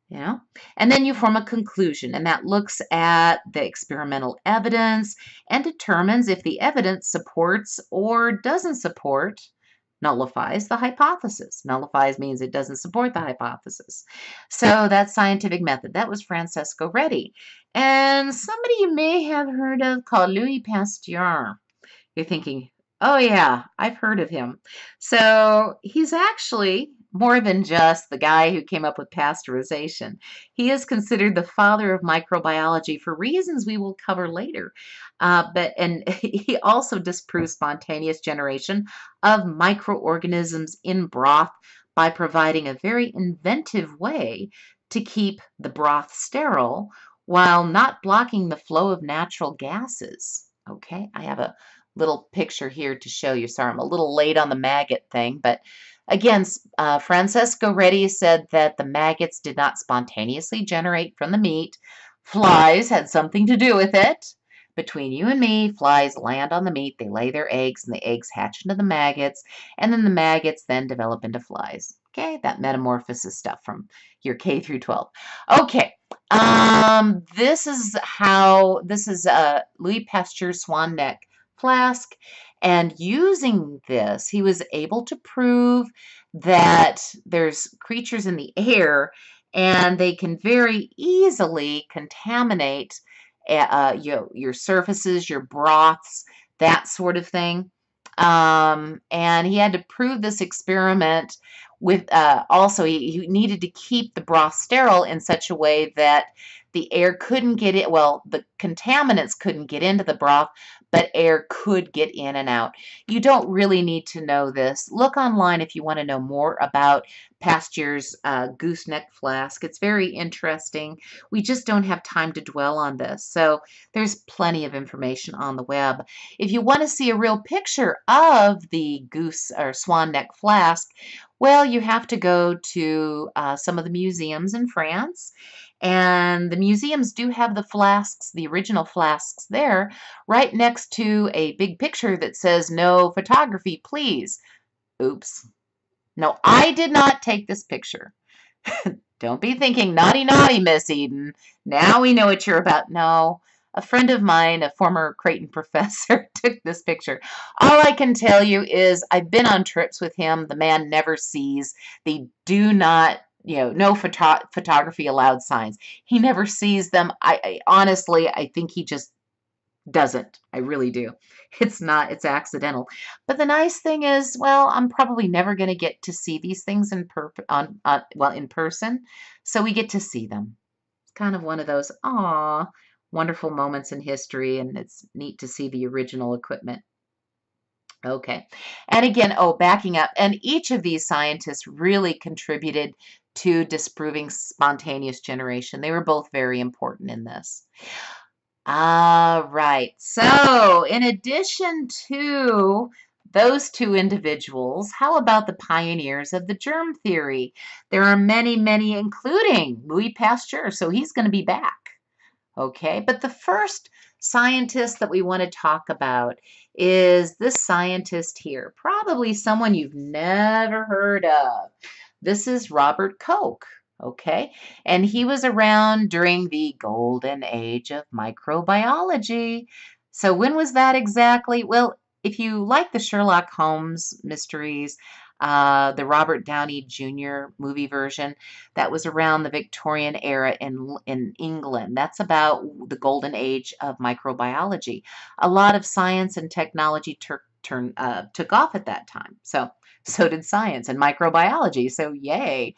Yeah. And then you form a conclusion, and that looks at the experimental evidence and determines if the evidence supports or doesn't support, nullifies the hypothesis. Nullifies means it doesn't support the hypothesis. So that's scientific method. That was Francesco Redi. And somebody you may have heard of called Louis Pasteur. You're thinking, oh yeah, I've heard of him. So he's actually more than just the guy who came up with pasteurization. He is considered the father of microbiology for reasons we will cover later. And he also disproves spontaneous generation of microorganisms in broth by providing a very inventive way to keep the broth sterile while not blocking the flow of natural gases. Okay, I have a little picture here to show you. Sorry, I'm a little late on the maggot thing, but again, Francesco Redi said that the maggots did not spontaneously generate from the meat. Flies had something to do with it. Between you and me, flies land on the meat, they lay their eggs, and the eggs hatch into the maggots, and then the maggots then develop into flies. Okay, that metamorphosis stuff from your K through 12. Okay, this is Louis Pasteur's swan neck flask, and using this, he was able to prove that there's creatures in the air, and they can very easily contaminate your surfaces, your broths, that sort of thing. And he had to prove this experiment with also he needed to keep the broth sterile in such a way that the air couldn't get it. Well, the contaminants couldn't get into the broth, but air could get in and out. You don't really need to know this. Look online if you want to know more about Pasteur's gooseneck flask. It's very interesting. We just don't have time to dwell on this. So there's plenty of information on the web. If you want to see a real picture of the goose or swan neck flask, well, you have to go to some of the museums in France. And the museums do have the flasks, the original flasks there, right next to a big picture that says, "No photography, please." Oops. No, I did not take this picture. Don't be thinking, naughty, naughty, Miss Eden. Now we know what you're about. No, a friend of mine, a former Creighton professor, took this picture. All I can tell you is I've been on trips with him. The man never sees. They do not, no photography allowed signs. He never sees them. I honestly, I think he just doesn't. I really do. It's accidental. But the nice thing is, well, I'm probably never going to get to see these things in person. So we get to see them. It's kind of one of those, wonderful moments in history, and it's neat to see the original equipment. Okay. And again, backing up, and each of these scientists really contributed to disproving spontaneous generation. They were both very important in this. All right. So, in addition to those two individuals, how about the pioneers of the germ theory? There are many, many, including Louis Pasteur, so he's going to be back. Okay, but the first scientist that we want to talk about is this scientist here, probably someone you've never heard of. This is Robert Koch. Okay, and he was around during the golden age of microbiology. So when was that exactly? Well, if you like the Sherlock Holmes mysteries, the Robert Downey Jr. movie version, that was around the Victorian era in England. That's about the golden age of microbiology. A lot of science and technology took off at that time. So did science and microbiology. So yay.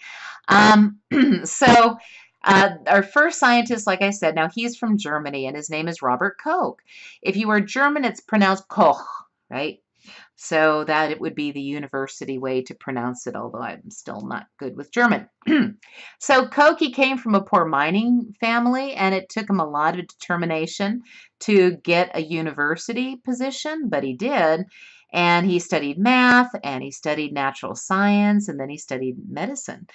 So our first scientist, like I said, now he's from Germany, and his name is Robert Koch. If you are German, it's pronounced Koch, right? So that it would be the university way to pronounce it, although I'm still not good with German. So Koki came from a poor mining family, and it took him a lot of determination to get a university position, but he did. And he studied math, and he studied natural science, and then he studied medicine.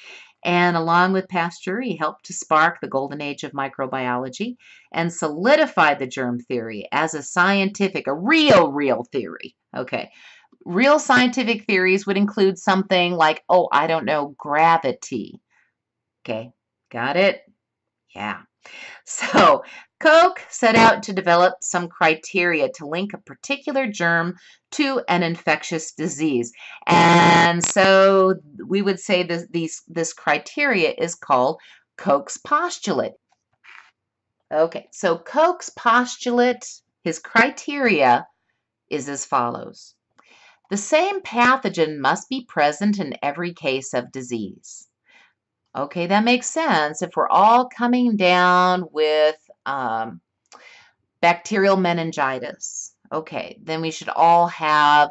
And along with Pasteur, he helped to spark the golden age of microbiology and solidified the germ theory as a real theory. Okay. Real scientific theories would include something like, oh, I don't know, gravity. Okay, got it? Yeah. So, Koch set out to develop some criteria to link a particular germ to an infectious disease. And so we would say this criteria is called Koch's postulate. Okay, so Koch's postulate, his criteria is as follows. The same pathogen must be present in every case of disease. Okay, that makes sense. If we're all coming down with bacterial meningitis, okay, then we should all have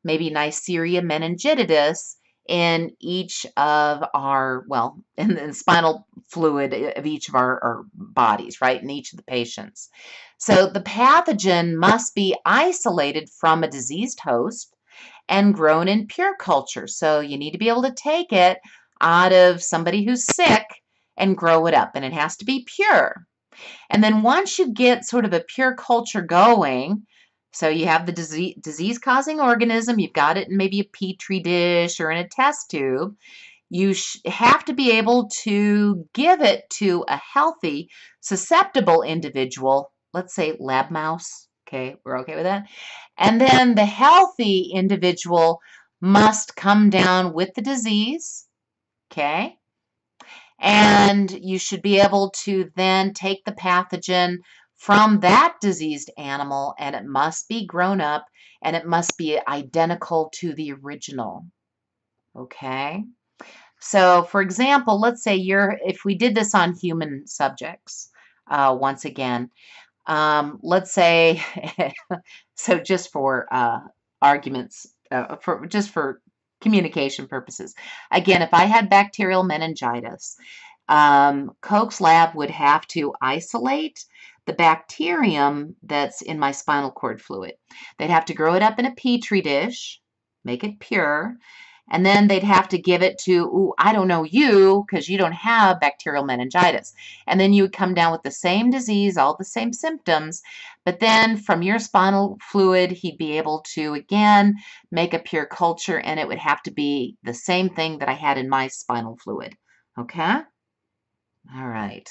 maybe Neisseria meningitidis in each of our, well, in the spinal fluid of each of our bodies, right, in each of the patients. So the pathogen must be isolated from a diseased host and grown in pure culture. So you need to be able to take it out of somebody who's sick and grow it up, and it has to be pure. And then once you get sort of a pure culture going, so you have the disease-causing organism, you've got it in maybe a petri dish or in a test tube, you have to be able to give it to a healthy, susceptible individual, let's say lab mouse. Okay, we're okay with that? And then the healthy individual must come down with the disease, okay? And you should be able to then take the pathogen from that diseased animal, and it must be grown up, and it must be identical to the original, okay? So, for example, let's say if we did this on human subjects, once again, let's say, so just for arguments, just for communication purposes. Again, if I had bacterial meningitis, Koch's lab would have to isolate the bacterium that's in my spinal cord fluid. They'd have to grow it up in a petri dish, make it pure, and then they'd have to give it to, ooh, I don't know you, because you don't have bacterial meningitis. And then you would come down with the same disease, all the same symptoms, but then from your spinal fluid, he'd be able to, again, make a pure culture, and it would have to be the same thing that I had in my spinal fluid. Okay? All right.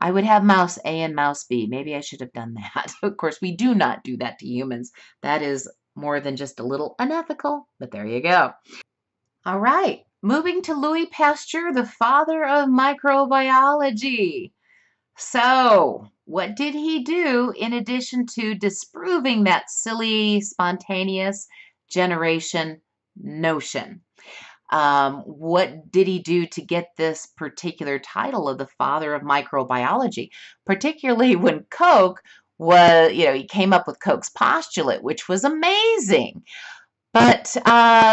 I would have mouse A and mouse B. Maybe I should have done that. Of course, we do not do that to humans. That is more than just a little unethical, but there you go. All right, moving to Louis Pasteur, the father of microbiology. So, what did he do in addition to disproving that silly, spontaneous generation notion? What did he do to get this particular title of the father of microbiology, particularly when Koch was, he came up with Koch's postulate, which was amazing. But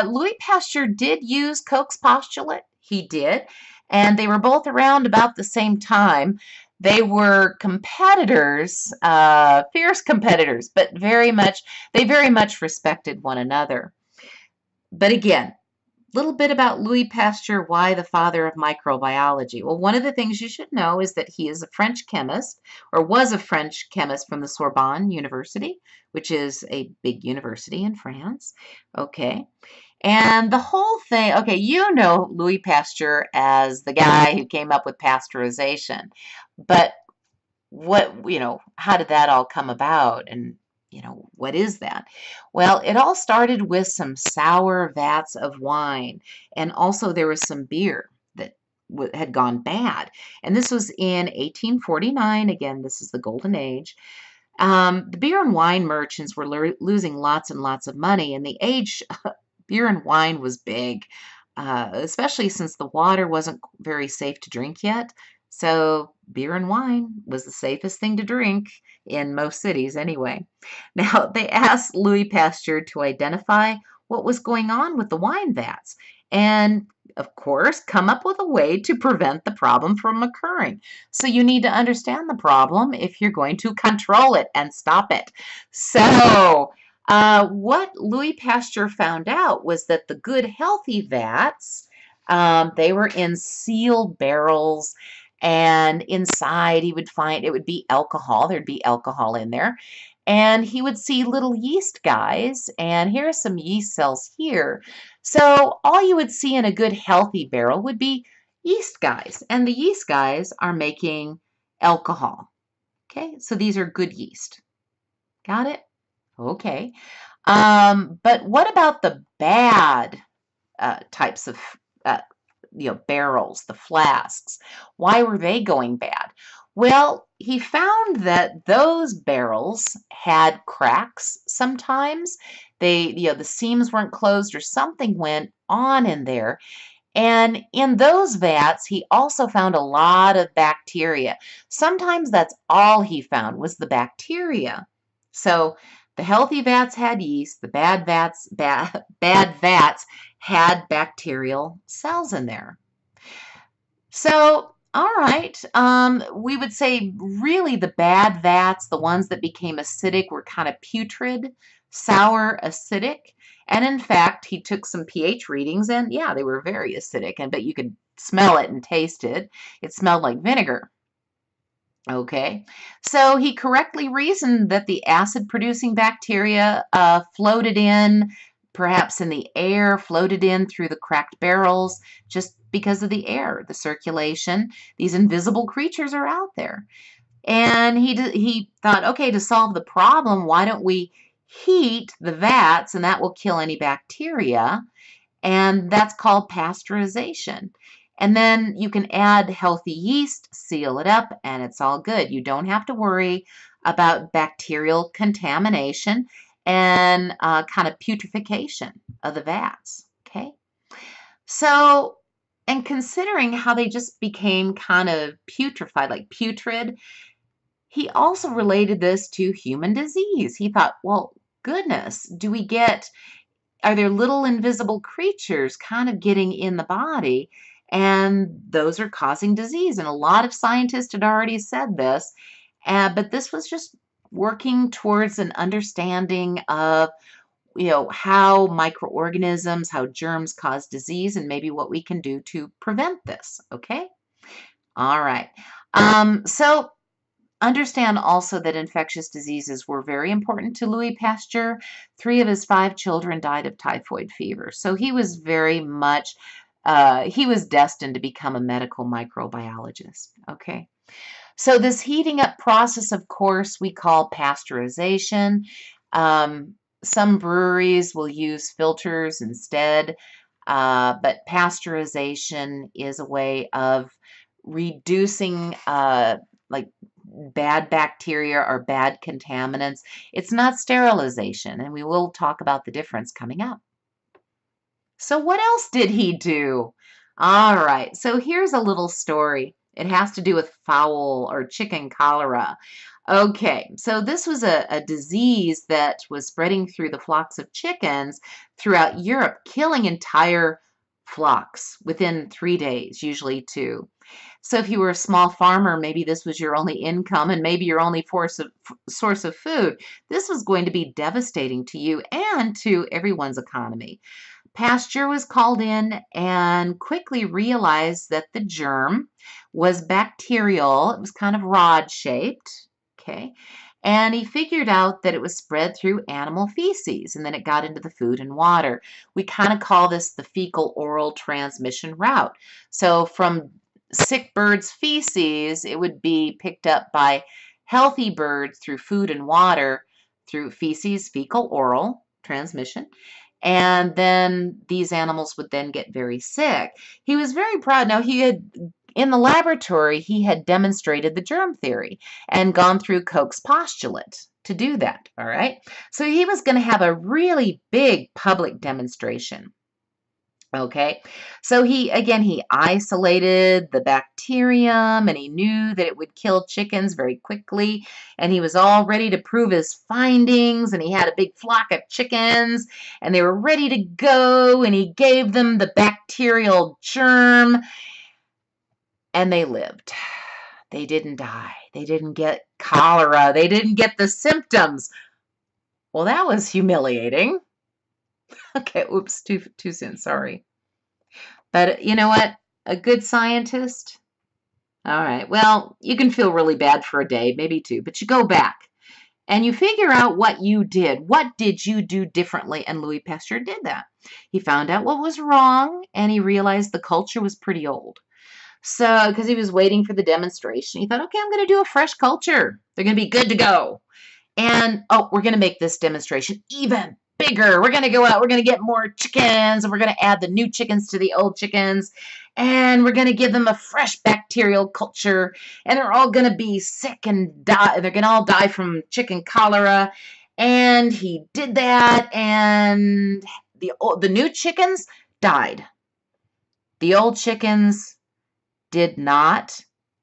Louis Pasteur did use Koch's postulate. He did. And they were both around about the same time. They were competitors, fierce competitors, but they very much respected one another. But again, a little bit about Louis Pasteur, why the father of microbiology. Well, one of the things you should know is that he is a French chemist, or was a French chemist from the Sorbonne University, which is a big university in France. Okay. And the whole thing, okay, you know Louis Pasteur as the guy who came up with pasteurization. But how did that all come about? And what is that? Well, it all started with some sour vats of wine, and also there was some beer that had gone bad. And this was in 1849. Again, this is the golden age. The beer and wine merchants were losing lots and lots of money, and the age beer and wine was big, especially since the water wasn't very safe to drink yet. So beer and wine was the safest thing to drink in most cities anyway. Now, they asked Louis Pasteur to identify what was going on with the wine vats. And of course, come up with a way to prevent the problem from occurring. So you need to understand the problem if you're going to control it and stop it. So what Louis Pasteur found out was that the good healthy vats, they were in sealed barrels, and inside he would find it would be alcohol. There'd be alcohol in there. And he would see little yeast guys, and here are some yeast cells here. So all you would see in a good healthy barrel would be yeast guys, and the yeast guys are making alcohol. Okay, so these are good yeast. Got it? Okay. But what about the bad types of uh, barrels, the flasks? Why were they going bad? Well, he found that those barrels had cracks sometimes. The seams weren't closed or something went on in there. And in those vats, he also found a lot of bacteria. Sometimes that's all he found was the bacteria. So the healthy vats had yeast, the bad vats had bacterial cells in there. So, all right, we would say really the bad vats, the ones that became acidic, were kind of putrid, sour, acidic. And in fact, he took some pH readings, and yeah, they were very acidic, but you could smell it and taste it. It smelled like vinegar. Okay, so he correctly reasoned that the acid-producing bacteria floated in, perhaps in the air, floated in through the cracked barrels, just because of the air, the circulation. These invisible creatures are out there. And he thought, okay, to solve the problem, why don't we heat the vats, and that will kill any bacteria, and that's called pasteurization. And then you can add healthy yeast, seal it up, and it's all good. You don't have to worry about bacterial contamination and kind of putrefaction of the vats. Okay, so, and considering how they just became kind of putrefied, like putrid, he also related this to human disease. He thought, well, goodness, are there little invisible creatures kind of getting in the body, and those are causing disease? And a lot of scientists had already said this, but this was just working towards an understanding of how microorganisms, how germs cause disease, and maybe what we can do to prevent this. Okay? All right. So understand also that infectious diseases were very important to Louis Pasteur. 3 of his 5 children died of typhoid fever. So he was very much, he was destined to become a medical microbiologist. Okay. So this heating up process, of course, we call pasteurization. Some breweries will use filters instead, but pasteurization is a way of reducing like bad bacteria or bad contaminants. It's not sterilization, and we will talk about the difference coming up. So what else did he do? All right, so here's a little story. It has to do with fowl or chicken cholera. Okay, so this was a disease that was spreading through the flocks of chickens throughout Europe, killing entire flocks within 3 days, usually 2. So if you were a small farmer, maybe this was your only income and maybe your only source of food. This was going to be devastating to you and to everyone's economy. Pasteur was called in and quickly realized that the germ was bacterial. It was kind of rod-shaped, okay? And he figured out that it was spread through animal feces, and then it got into the food and water. We kind of call this the fecal-oral transmission route. So from sick birds' feces, it would be picked up by healthy birds through food and water, through feces, fecal-oral transmission. And then these animals would then get very sick. He was very proud. Now, in the laboratory, he had demonstrated the germ theory and gone through Koch's postulate to do that, all right? So he was going to have a really big public demonstration. Okay, so he isolated the bacterium and he knew that it would kill chickens very quickly. And he was all ready to prove his findings. And he had a big flock of chickens and they were ready to go. And he gave them the bacterial germ and they lived. They didn't die. They didn't get cholera. They didn't get the symptoms. Well, that was humiliating. Okay, oops, too soon, sorry. But you know what? A good scientist? All right, well, you can feel really bad for a day, maybe two, but you go back and you figure out what you did. What did you do differently? And Louis Pasteur did that. He found out what was wrong and he realized the culture was pretty old. So, because he was waiting for the demonstration, he thought, okay, I'm going to do a fresh culture. They're going to be good to go. And, oh, we're going to make this demonstration even bigger. We're going to go out. We're going to get more chickens. And we're going to add the new chickens to the old chickens. And we're going to give them a fresh bacterial culture. And they're all going to be sick and die. They're going to all die from chicken cholera. And he did that. And the new chickens died. The old chickens did not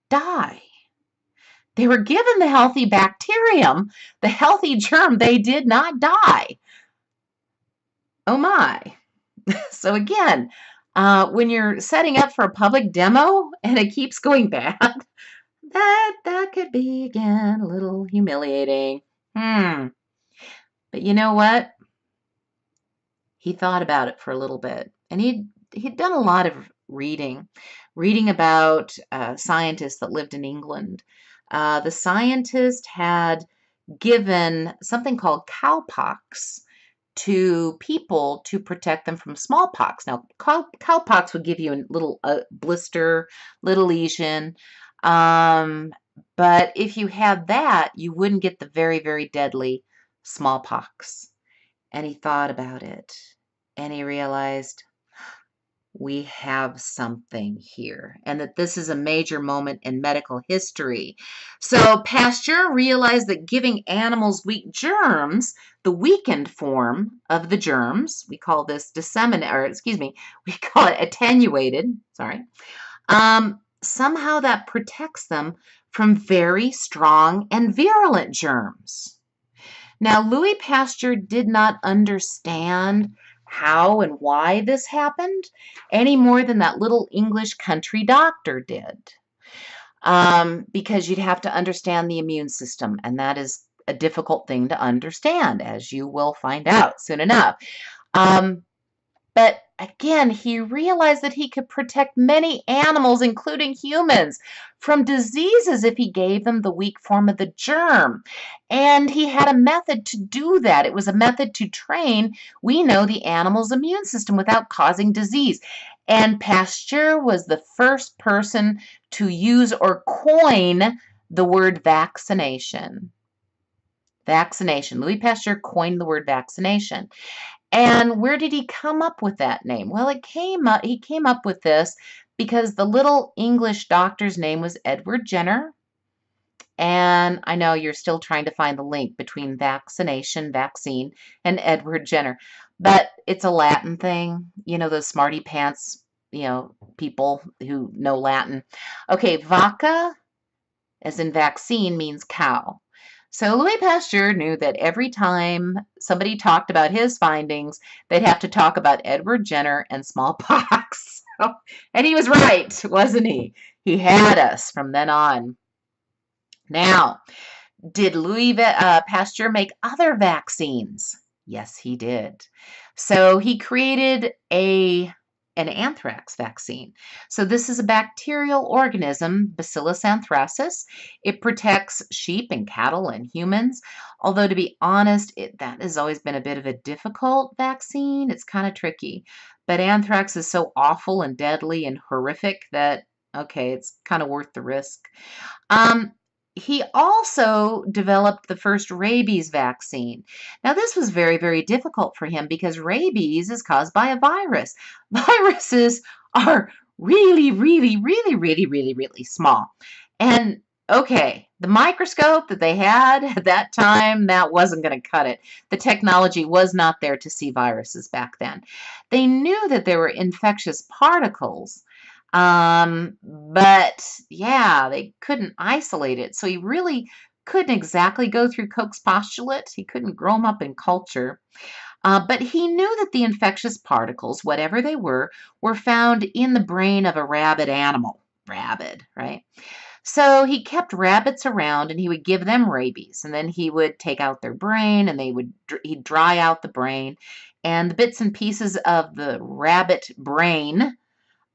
die. They were given the healthy bacterium, the healthy germ. They did not die. Oh my. So again, when you're setting up for a public demo and it keeps going bad, that could be, again, a little humiliating. But you know what? He thought about it for a little bit. And he'd done a lot of reading about scientists that lived in England. The scientist had given something called cowpox to people to protect them from smallpox. Now, cowpox would give you a little blister, little lesion. But if you had that, you wouldn't get the very, very deadly smallpox. And he thought about it and he realized, we have something here, and that this is a major moment in medical history. So Pasteur realized that giving animals weak germs, the weakened form of the germs, we call this we call it attenuated, somehow that protects them from very strong and virulent germs. Now, Louis Pasteur did not understand how and why this happened any more than that little English country doctor did. Because you'd have to understand the immune system, and that is a difficult thing to understand, as you will find out soon enough. But again, he realized that he could protect many animals, including humans, from diseases if he gave them the weak form of the germ. And he had a method to do that. It was a method to train, we know, the animal's immune system without causing disease. And Pasteur was the first person to use or coin the word vaccination. Vaccination. Louis Pasteur coined the word vaccination. And where did he come up with that name? Well, he came up with this because the little English doctor's name was Edward Jenner. And I know you're still trying to find the link between vaccine, and Edward Jenner. But it's a Latin thing. You know, those smarty pants, people who know Latin. Okay, vaca, as in vaccine, means cow. So Louis Pasteur knew that every time somebody talked about his findings, they'd have to talk about Edward Jenner and smallpox. And he was right, wasn't he? He had us from then on. Now, did Louis Pasteur make other vaccines? Yes, he did. So he created an anthrax vaccine. So this is a bacterial organism, Bacillus anthracis. It protects sheep and cattle and humans. Although, to be honest, that has always been a bit of a difficult vaccine. It's kind of tricky. But anthrax is so awful and deadly and horrific that, okay, it's kind of worth the risk. He also developed the first rabies vaccine. Now, this was very, very difficult for him because rabies is caused by a virus. Viruses are really, really, really, really, really, really small. And Okay, the microscope that they had at that time, that wasn't going to cut it. The technology was not there to see viruses back then. They knew that there were infectious particles, but yeah, they couldn't isolate it. So he really couldn't exactly go through Koch's postulate. He couldn't grow them up in culture. But he knew that the infectious particles, whatever they were found in the brain of a rabid animal. Rabid, right? So he kept rabbits around and he would give them rabies, and then he would take out their brain and he'd dry out the brain, and the bits and pieces of the rabbit brain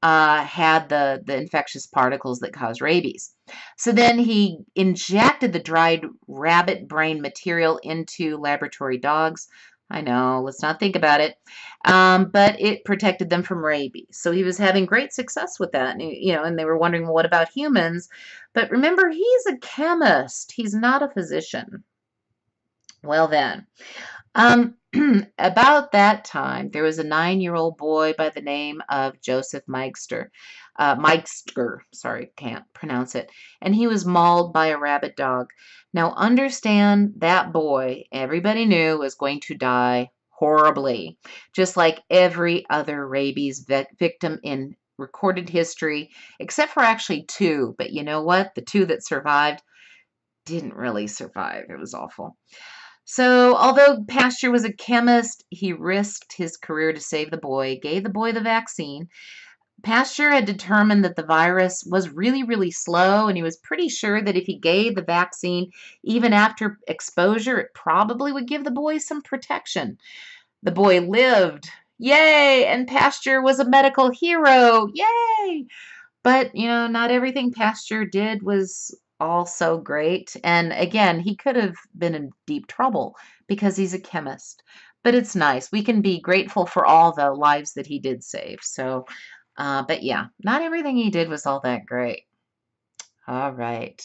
had the infectious particles that cause rabies. So then he injected the dried rabbit brain material into laboratory dogs. I know, let's not think about it. But it protected them from rabies. So he was having great success with that. And they were wondering, well, what about humans? But remember, he's a chemist. He's not a physician. Well, then, um, about that time, there was a 9-year-old boy by the name of Joseph Meister, sorry, can't pronounce it, and he was mauled by a rabid dog. Now, understand that boy, everybody knew was going to die horribly, just like every other rabies victim in recorded history, except for actually 2. But you know what? The 2 that survived didn't really survive. It was awful. So, although Pasteur was a chemist, he risked his career to save the boy, gave the boy the vaccine. Pasteur had determined that the virus was really, really slow, and he was pretty sure that if he gave the vaccine, even after exposure, it probably would give the boy some protection. The boy lived. Yay! And Pasteur was a medical hero. Yay! But, not everything Pasteur did was all so great. And again, he could have been in deep trouble because he's a chemist. But it's nice. We can be grateful for all the lives that he did save. So, but yeah, not everything he did was all that great. All right.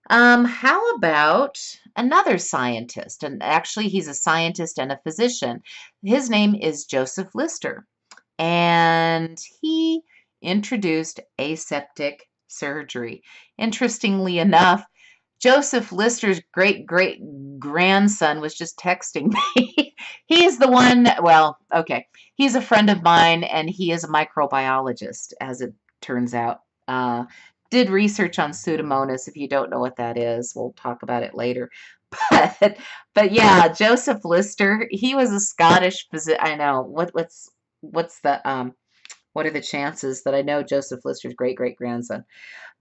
How about another scientist? And actually, he's a scientist and a physician. His name is Joseph Lister, and he introduced aseptic surgery. Interestingly enough, Joseph Lister's great great grandson was just texting me. He's the one, well, okay, he's a friend of mine and he is a microbiologist, as it turns out. Did research on Pseudomonas. If you don't know what that is, we'll talk about it later. But yeah, Joseph Lister, he was a Scottish physician. I know. What's the what are the chances that I know Joseph Lister's great great grandson?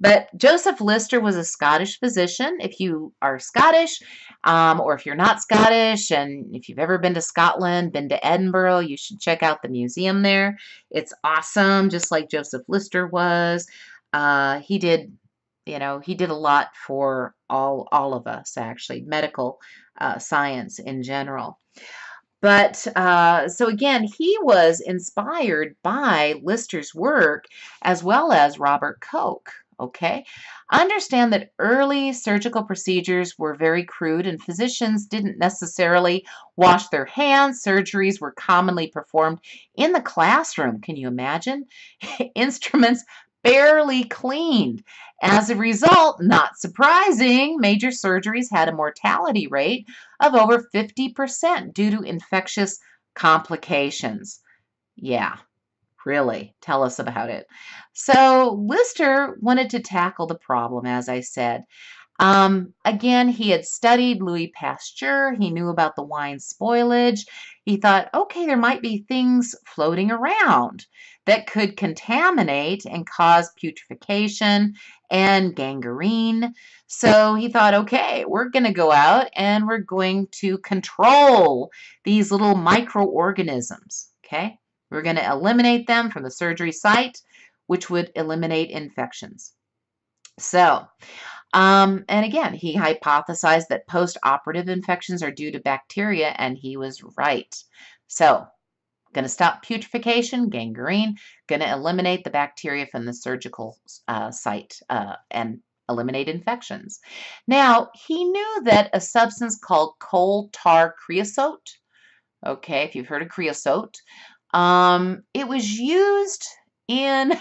But Joseph Lister was a Scottish physician. If you are Scottish, or if you're not Scottish, and if you've ever been to Scotland, been to Edinburgh, you should check out the museum there. It's awesome, just like Joseph Lister was. He did, he did a lot for all of us, actually, medical science in general. But so again, he was inspired by Lister's work as well as Robert Koch. Okay, understand that early surgical procedures were very crude and physicians didn't necessarily wash their hands. Surgeries were commonly performed in the classroom. Can you imagine? Instruments barely cleaned. As a result, not surprising, major surgeries had a mortality rate of over 50% due to infectious complications. Yeah, really. Tell us about it. So Lister wanted to tackle the problem, as I said. Again, he had studied Louis Pasteur. He knew about the wine spoilage. He thought, okay, there might be things floating around that could contaminate and cause putrefaction and gangrene. So he thought, okay, we're going to go out and we're going to control these little microorganisms. Okay, we're going to eliminate them from the surgery site, which would eliminate infections. So, and again, he hypothesized that post-operative infections are due to bacteria, and he was right. So, going to stop putrefaction, gangrene, going to eliminate the bacteria from the surgical site and eliminate infections. Now, he knew that a substance called coal tar creosote, okay, if you've heard of creosote, it was used in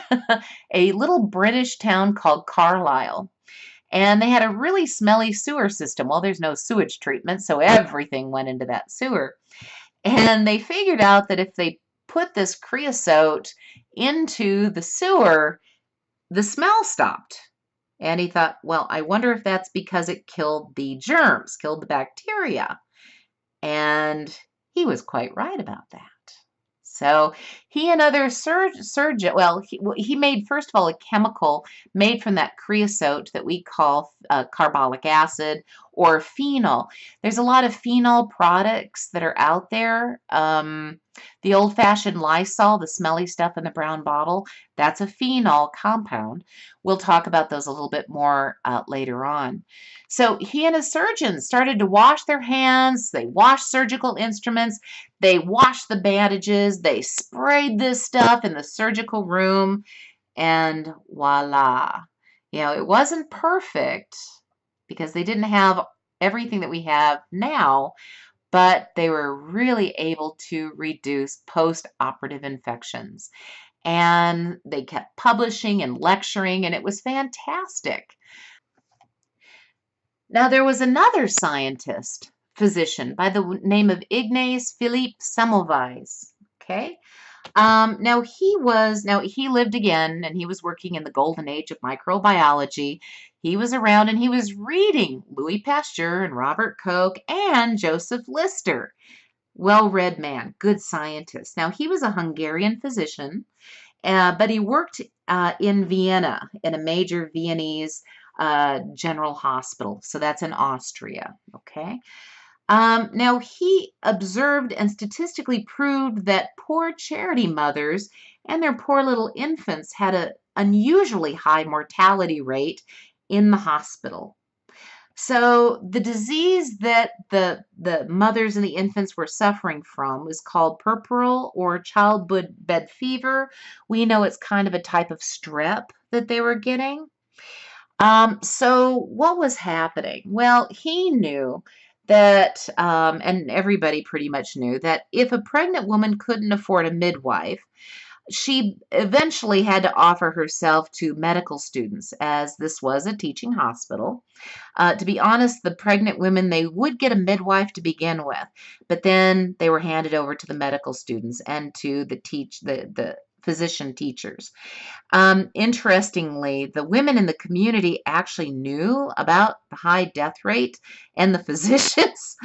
a little British town called Carlisle. And they had a really smelly sewer system. Well, there's no sewage treatment, so everything went into that sewer. And they figured out that if they put this creosote into the sewer, the smell stopped. And he thought, well, I wonder if that's because it killed the germs, killed the bacteria. And he was quite right about that. So he and other surgeons, well, he made, first of all, a chemical made from that creosote that we call carbolic acid or phenol. There's a lot of phenol products that are out there. The old-fashioned Lysol, the smelly stuff in the brown bottle, that's a phenol compound. We'll talk about those a little bit more later on. So he and his surgeons started to wash their hands. They washed surgical instruments. They washed the bandages. They sprayed this stuff in the surgical room. And voila. You know, it wasn't perfect because they didn't have everything that we have now, but they were really able to reduce post-operative infections. And they kept publishing and lecturing, and it was fantastic. Now, there was another scientist, physician, by the name of Ignace Philippe Semmelweis. Okay. Now he lived again, and he was working in the golden age of microbiology. He was around and he was reading Louis Pasteur and Robert Koch and Joseph Lister. Well-read man, good scientist. Now he was a Hungarian physician, but he worked in Vienna in a major Viennese general hospital. So that's in Austria. Okay. Now, he observed and statistically proved that poor charity mothers and their poor little infants had an unusually high mortality rate in the hospital. So the disease that the mothers and the infants were suffering from was called puerperal or childbed fever. We know it's kind of a type of strep that they were getting. So what was happening? Well, he knew that, and everybody pretty much knew that if a pregnant woman couldn't afford a midwife, she eventually had to offer herself to medical students, as this was a teaching hospital. To be honest, the pregnant women, they would get a midwife to begin with, but then they were handed over to the medical students and to the physician teachers. Interestingly, the women in the community actually knew about the high death rate, and the physicians,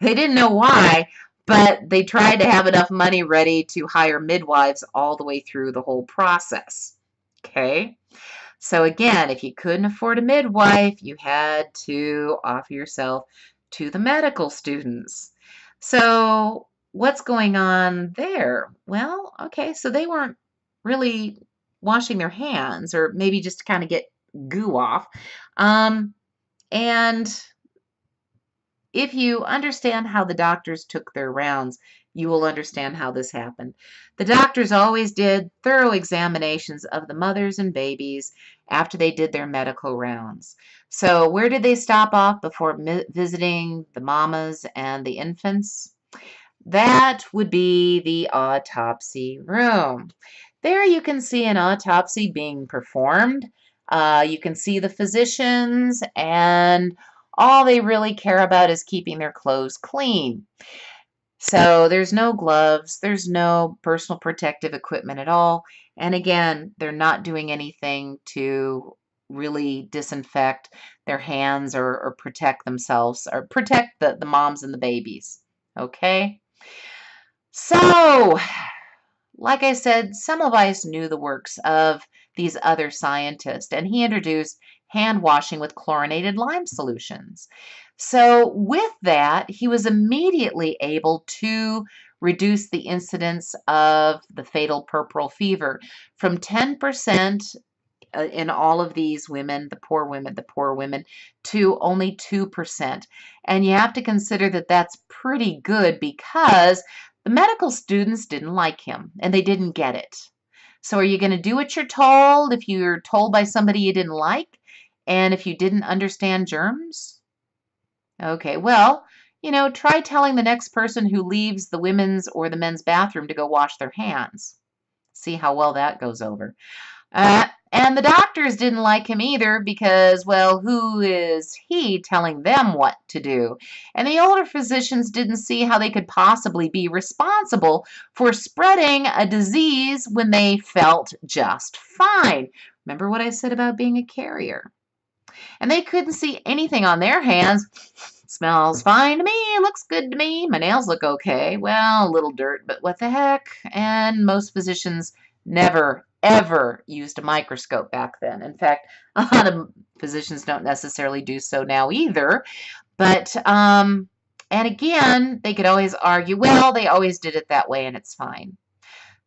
they didn't know why, but they tried to have enough money ready to hire midwives all the way through the whole process. Okay? So again, if you couldn't afford a midwife, you had to offer yourself to the medical students. So what's going on there? Well, okay, so they weren't really washing their hands, or maybe just to kind of get goo off. And if you understand how the doctors took their rounds, you will understand how this happened. The doctors always did thorough examinations of the mothers and babies after they did their medical rounds. So where did they stop off before visiting the mamas and the infants? That would be the autopsy room. There you can see an autopsy being performed. You can see the physicians, and all they really care about is keeping their clothes clean. So there's no gloves, there's no personal protective equipment at all. And again, they're not doing anything to really disinfect their hands or protect themselves or protect the moms and the babies. Okay? So, like I said, Semmelweis knew the works of these other scientists, and he introduced hand washing with chlorinated lime solutions. So with that, he was immediately able to reduce the incidence of the fatal puerperal fever from 10% in all of these women, the poor women, to only 2%. And you have to consider that that's pretty good because the medical students didn't like him and they didn't get it. So are you going to do what you're told if you're told by somebody you didn't like and if you didn't understand germs? Okay, well, try telling the next person who leaves the women's or the men's bathroom to go wash their hands. See how well that goes over. And the doctors didn't like him either because, well, who is he telling them what to do? And the older physicians didn't see how they could possibly be responsible for spreading a disease when they felt just fine. Remember what I said about being a carrier? And they couldn't see anything on their hands. Smells fine to me, looks good to me, my nails look okay. Well, a little dirt, but what the heck? And most physicians never, ever used a microscope back then. In fact, a lot of physicians don't necessarily do so now either. But, and again, they could always argue, well, they always did it that way and it's fine.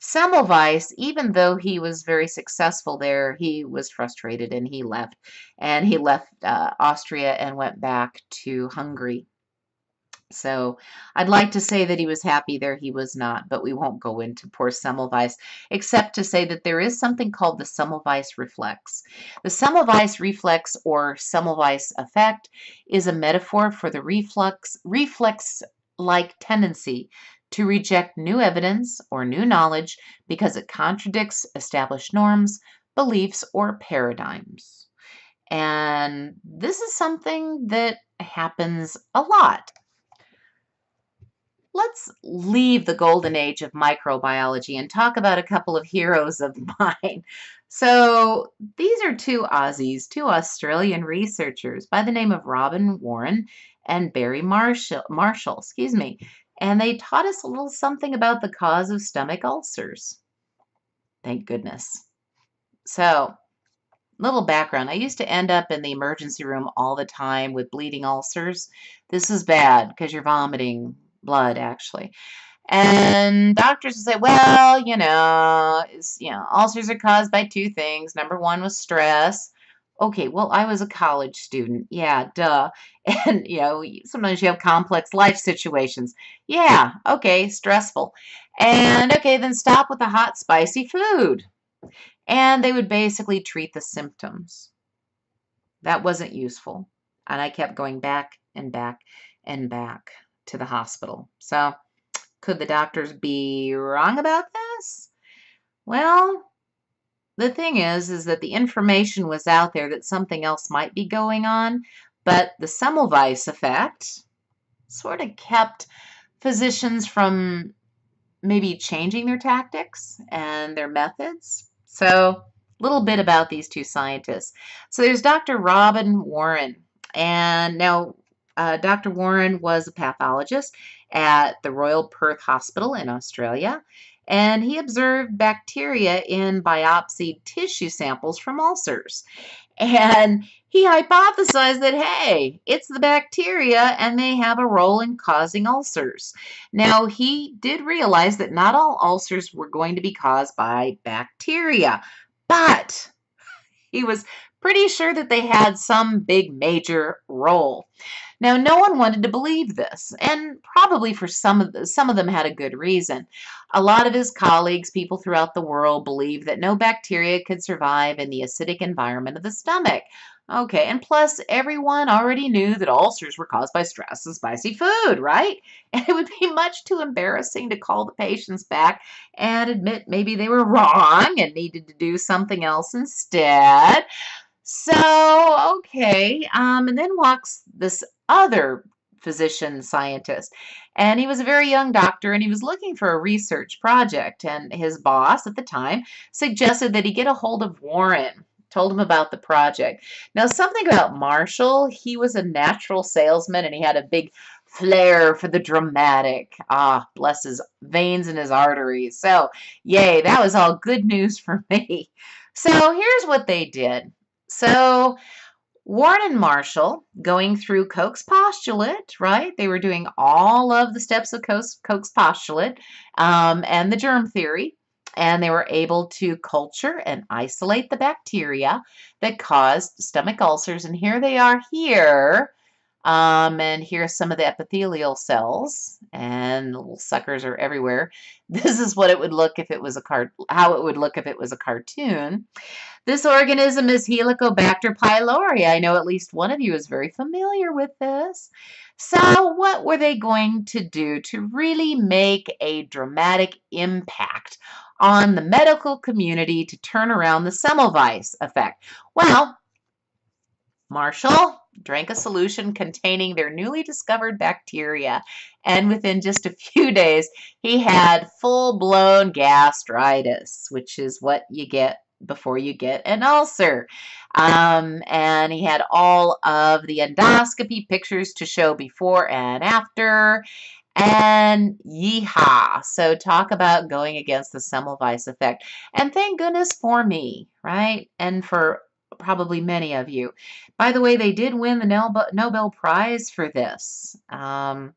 Semmelweis, even though he was very successful there, he was frustrated and he left. And he left Austria and went back to Hungary. So I'd like to say that he was happy there. He was not, but we won't go into poor Semmelweis, except to say that there is something called the Semmelweis reflex. The Semmelweis reflex or Semmelweis effect is a metaphor for the reflex-like tendency to reject new evidence or new knowledge because it contradicts established norms, beliefs, or paradigms. And this is something that happens a lot. Let's leave the golden age of microbiology and talk about a couple of heroes of mine. So these are two Aussies, two Australian researchers by the name of Robin Warren and Barry Marshall, excuse me. And they taught us a little something about the cause of stomach ulcers. Thank goodness. So, little background. I used to end up in the emergency room all the time with bleeding ulcers. This is bad because you're vomiting blood, actually. And doctors would say, well, ulcers are caused by two things. Number one was stress. Okay, well, I was a college student. Yeah, duh. And, sometimes you have complex life situations. Yeah, okay, stressful. And, okay, then stop with the hot, spicy food. And they would basically treat the symptoms. That wasn't useful. And I kept going back and back and back to the hospital. So, could the doctors be wrong about this? Well, the thing is that the information was out there that something else might be going on, but the Semmelweis effect sort of kept physicians from maybe changing their tactics and their methods. So, a little bit about these two scientists. So, there's Dr. Robin Warren, and now Dr. Warren was a pathologist at the Royal Perth Hospital in Australia, and he observed bacteria in biopsied tissue samples from ulcers. And he hypothesized that, hey, it's the bacteria and they have a role in causing ulcers. Now, he did realize that not all ulcers were going to be caused by bacteria, but he was pretty sure that they had some big major role. Now, no one wanted to believe this, and probably for some of them had a good reason. A lot of his colleagues, people throughout the world, believed that no bacteria could survive in the acidic environment of the stomach. Okay, and plus everyone already knew that ulcers were caused by stress and spicy food, right? And it would be much too embarrassing to call the patients back and admit maybe they were wrong and needed to do something else instead. So, okay, and then walks this other physician scientist, and he was a very young doctor, and he was looking for a research project, and his boss at the time suggested that he get a hold of Warren, told him about the project. Now, something about Marshall, he was a natural salesman, and he had a big flair for the dramatic. Ah, bless his veins and his arteries. So, yay, that was all good news for me. So, here's what they did. So, Warren and Marshall, going through Koch's postulate, right? They were doing all of the steps of Koch's postulate and the germ theory, and they were able to culture and isolate the bacteria that caused stomach ulcers. And here they are here. And here's some of the epithelial cells, and the little suckers are everywhere. This is what it would look if it was how it would look if it was a cartoon. This organism is Helicobacter pylori. I know at least one of you is very familiar with this. So what were they going to do to really make a dramatic impact on the medical community to turn around the Semmelweis effect? Well, Marshall drank a solution containing their newly discovered bacteria, and within just a few days, he had full-blown gastritis, which is what you get before you get an ulcer. And he had all of the endoscopy pictures to show before and after. And yeehaw. So talk about going against the Semmelweis effect. And thank goodness for me, right? And for probably many of you. By the way, they did win the Nobel Prize for this. And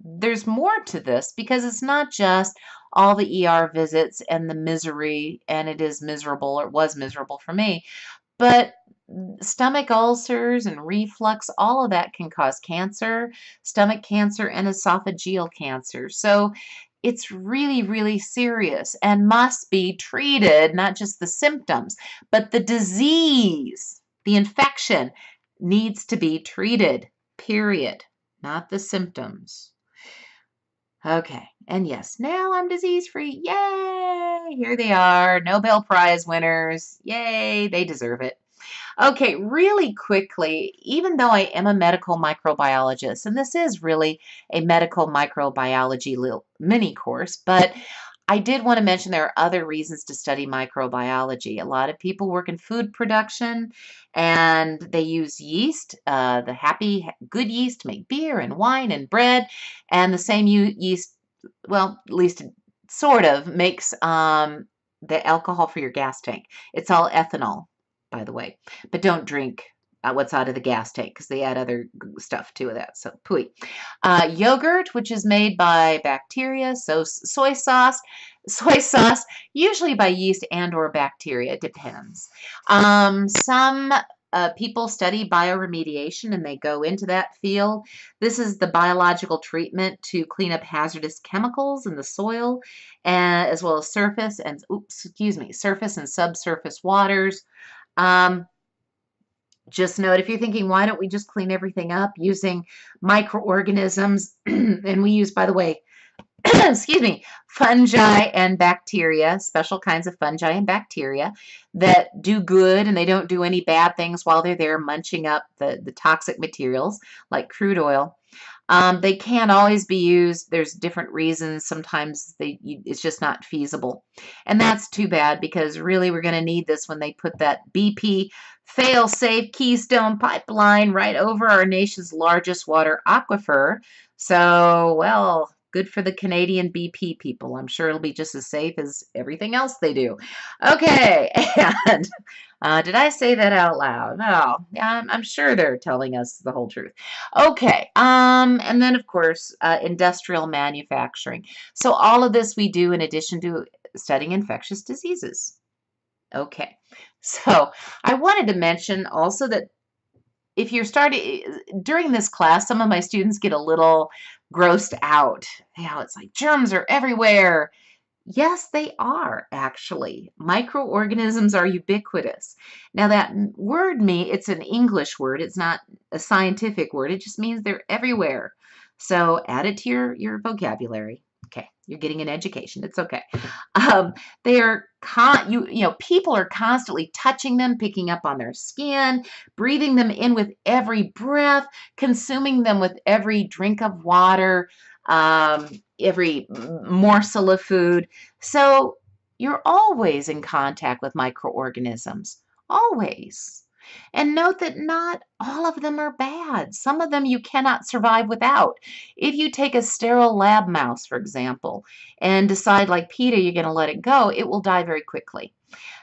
there's more to this because it's not just all the ER visits and the misery, and it is miserable, or it was miserable for me, but stomach ulcers and reflux, all of that can cause cancer, stomach cancer, and esophageal cancer. So it's really, really serious and must be treated, not just the symptoms, but the disease, the infection needs to be treated, period, not the symptoms. Okay, and yes, now I'm disease-free. Yay! Here they are, Nobel Prize winners. Yay, they deserve it. Okay, really quickly, even though I am a medical microbiologist, and this is really a medical microbiology little mini course, but I did want to mention there are other reasons to study microbiology. A lot of people work in food production and they use yeast, the happy, good yeast to make beer and wine and bread, and the same yeast, well, at least sort of, makes the alcohol for your gas tank. It's all ethanol, by the way, but don't drink what's out of the gas tank because they add other stuff to that. So pooey. Yogurt, which is made by bacteria. So soy sauce, usually by yeast and or bacteria. It depends. Some people study bioremediation and they go into that field. This is the biological treatment to clean up hazardous chemicals in the soil, as well as surface and subsurface waters. Just note, if you're thinking, why don't we just clean everything up using microorganisms? And we use, by the way, excuse me, fungi and bacteria, special kinds of fungi and bacteria that do good and they don't do any bad things while they're there munching up the toxic materials like crude oil. They can't always be used. There's different reasons. Sometimes it's just not feasible. And that's too bad because really we're going to need this when they put that BP fail-safe Keystone pipeline right over our nation's largest water aquifer. So, well, good for the Canadian BP people. I'm sure it'll be just as safe as everything else they do. Okay, and did I say that out loud? No, yeah, I'm sure they're telling us the whole truth. Okay, and then of course, industrial manufacturing. So all of this we do in addition to studying infectious diseases. Okay, so I wanted to mention also that if you're starting during this class, some of my students get a little grossed out. You know, it's like germs are everywhere. Yes, they are actually. Microorganisms are ubiquitous. Now that word it's an English word. It's not a scientific word. It just means they're everywhere. So add it to your vocabulary. Okay, you're getting an education. It's okay. They are people are constantly touching them, picking up on their skin, breathing them in with every breath, consuming them with every drink of water, every morsel of food. So you're always in contact with microorganisms, always. And note that not all of them are bad. Some of them you cannot survive without. If you take a sterile lab mouse, for example, and decide like PETA you're going to let it go, it will die very quickly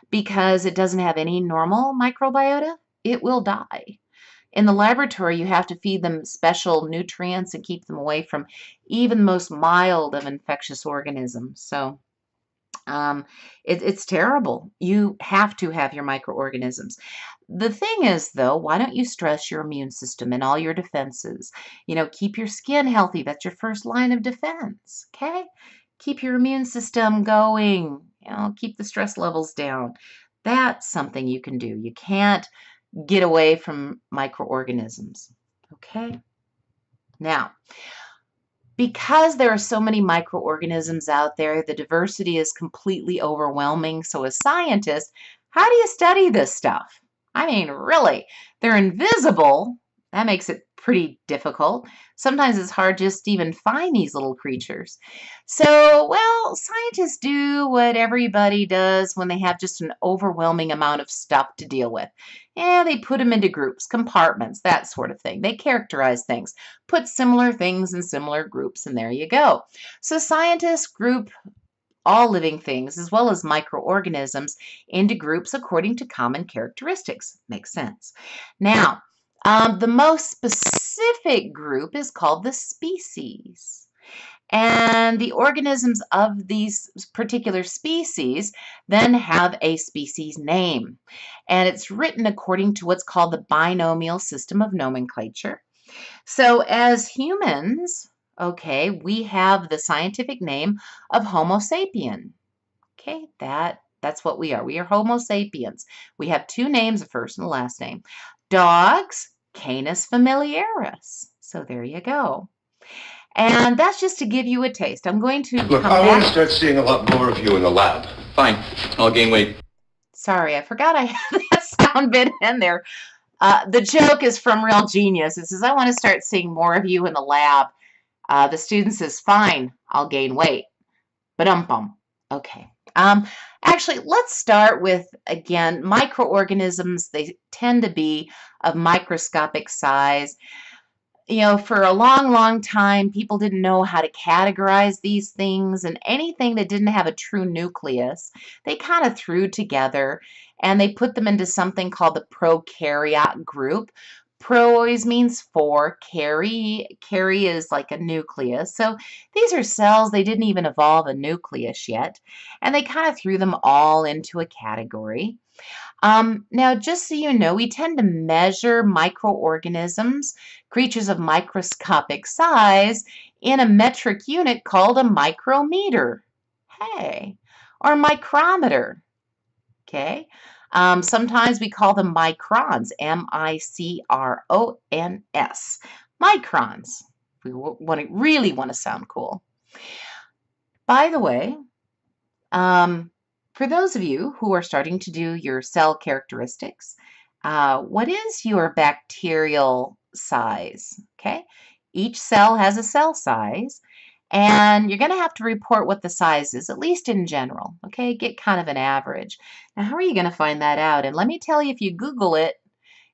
because it doesn't have any normal microbiota. It will die. In the laboratory, you have to feed them special nutrients and keep them away from even the most mild of infectious organisms. So it's terrible. You have to have your microorganisms. The thing is, though, why don't you stress your immune system and all your defenses? You know, keep your skin healthy. That's your first line of defense, okay? Keep your immune system going. You know, keep the stress levels down. That's something you can do. You can't get away from microorganisms, okay? Now, Because there are so many microorganisms out there, the diversity is completely overwhelming. So as scientists, how do you study this stuff? I mean, really, they're invisible. That makes it pretty difficult. Sometimes it's hard just to even find these little creatures. So, well, scientists do what everybody does when they have just an overwhelming amount of stuff to deal with. Yeah, they put them into groups, compartments, that sort of thing. They characterize things, put similar things in similar groups, and there you go. So scientists group all living things, as well as microorganisms, into groups according to common characteristics. Makes sense. Now, the most specific group is called the species. And the organisms of these particular species then have a species name. And it's written according to what's called the binomial system of nomenclature. So as humans, okay, we have the scientific name of Homo sapien. Okay, that's what we are. We are Homo sapiens. We have two names, a first and a last name. Dogs, Canis familiaris. So there you go. And that's just to give you a taste. I'm going to Look, I want to start seeing a lot more of you in the lab. Fine, I'll gain weight. Sorry, I forgot I had that sound bit in there. The joke is from Real Genius. It says, I want to start seeing more of you in the lab. The student says, fine, I'll gain weight. Ba-dum-bum. Okay. Actually, let's start with, again, microorganisms. They tend to be of microscopic size. You know, for a long, long time, people didn't know how to categorize these things, and anything that didn't have a true nucleus, they kind of threw together, and they put them into something called the prokaryote group. Pro always means for, kary is like a nucleus. So these are cells, they didn't even evolve a nucleus yet, and they kind of threw them all into a category. Now, just so you know, we tend to measure microorganisms, creatures of microscopic size, in a metric unit called a micrometer. Hey, or micrometer. Okay. Sometimes we call them microns, M-I-C-R-O-N-S. Microns. We really want to sound cool. By the way, for those of you who are starting to do your cell characteristics, what is your bacterial size? Okay, each cell has a cell size, and you're going to have to report what the size is, at least in general. Okay, get kind of an average. Now, how are you going to find that out? And let me tell you, if you Google it,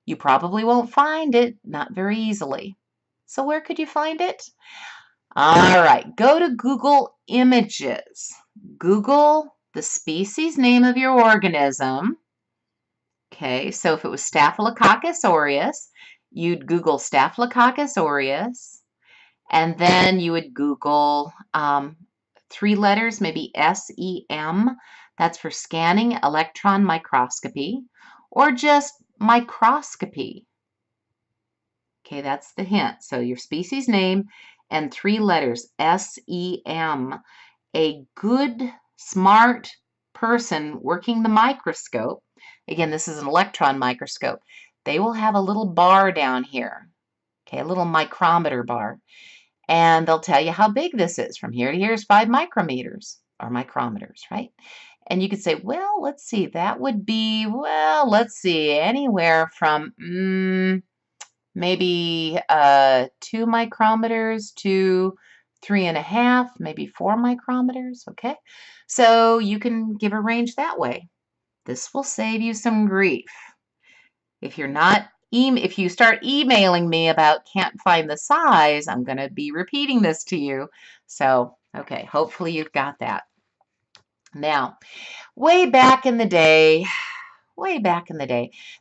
you probably won't find it, not very easily. So where could you find it? All right, go to Google Images. Google the species name of your organism. Okay, so if it was Staphylococcus aureus, you'd Google Staphylococcus aureus, and then you would Google 3 letters, maybe SEM. That's for scanning electron microscopy, or just microscopy. Okay, that's the hint. So your species name and 3 letters, SEM. A good, smart person working the microscope, again, this is an electron microscope, they will have a little bar down here, okay, a little micrometer bar, and they'll tell you how big this is. From here to here is 5 micrometers, or micrometers, right? And you could say, well, let's see, that would be, well, let's see, anywhere from maybe 2 micrometers to 3.5, maybe 4 micrometers, okay? So you can give a range that way. This will save you some grief. If you start emailing me about can't find the size, I'm going to be repeating this to you. So, okay, hopefully you've got that. Now, way back in the day,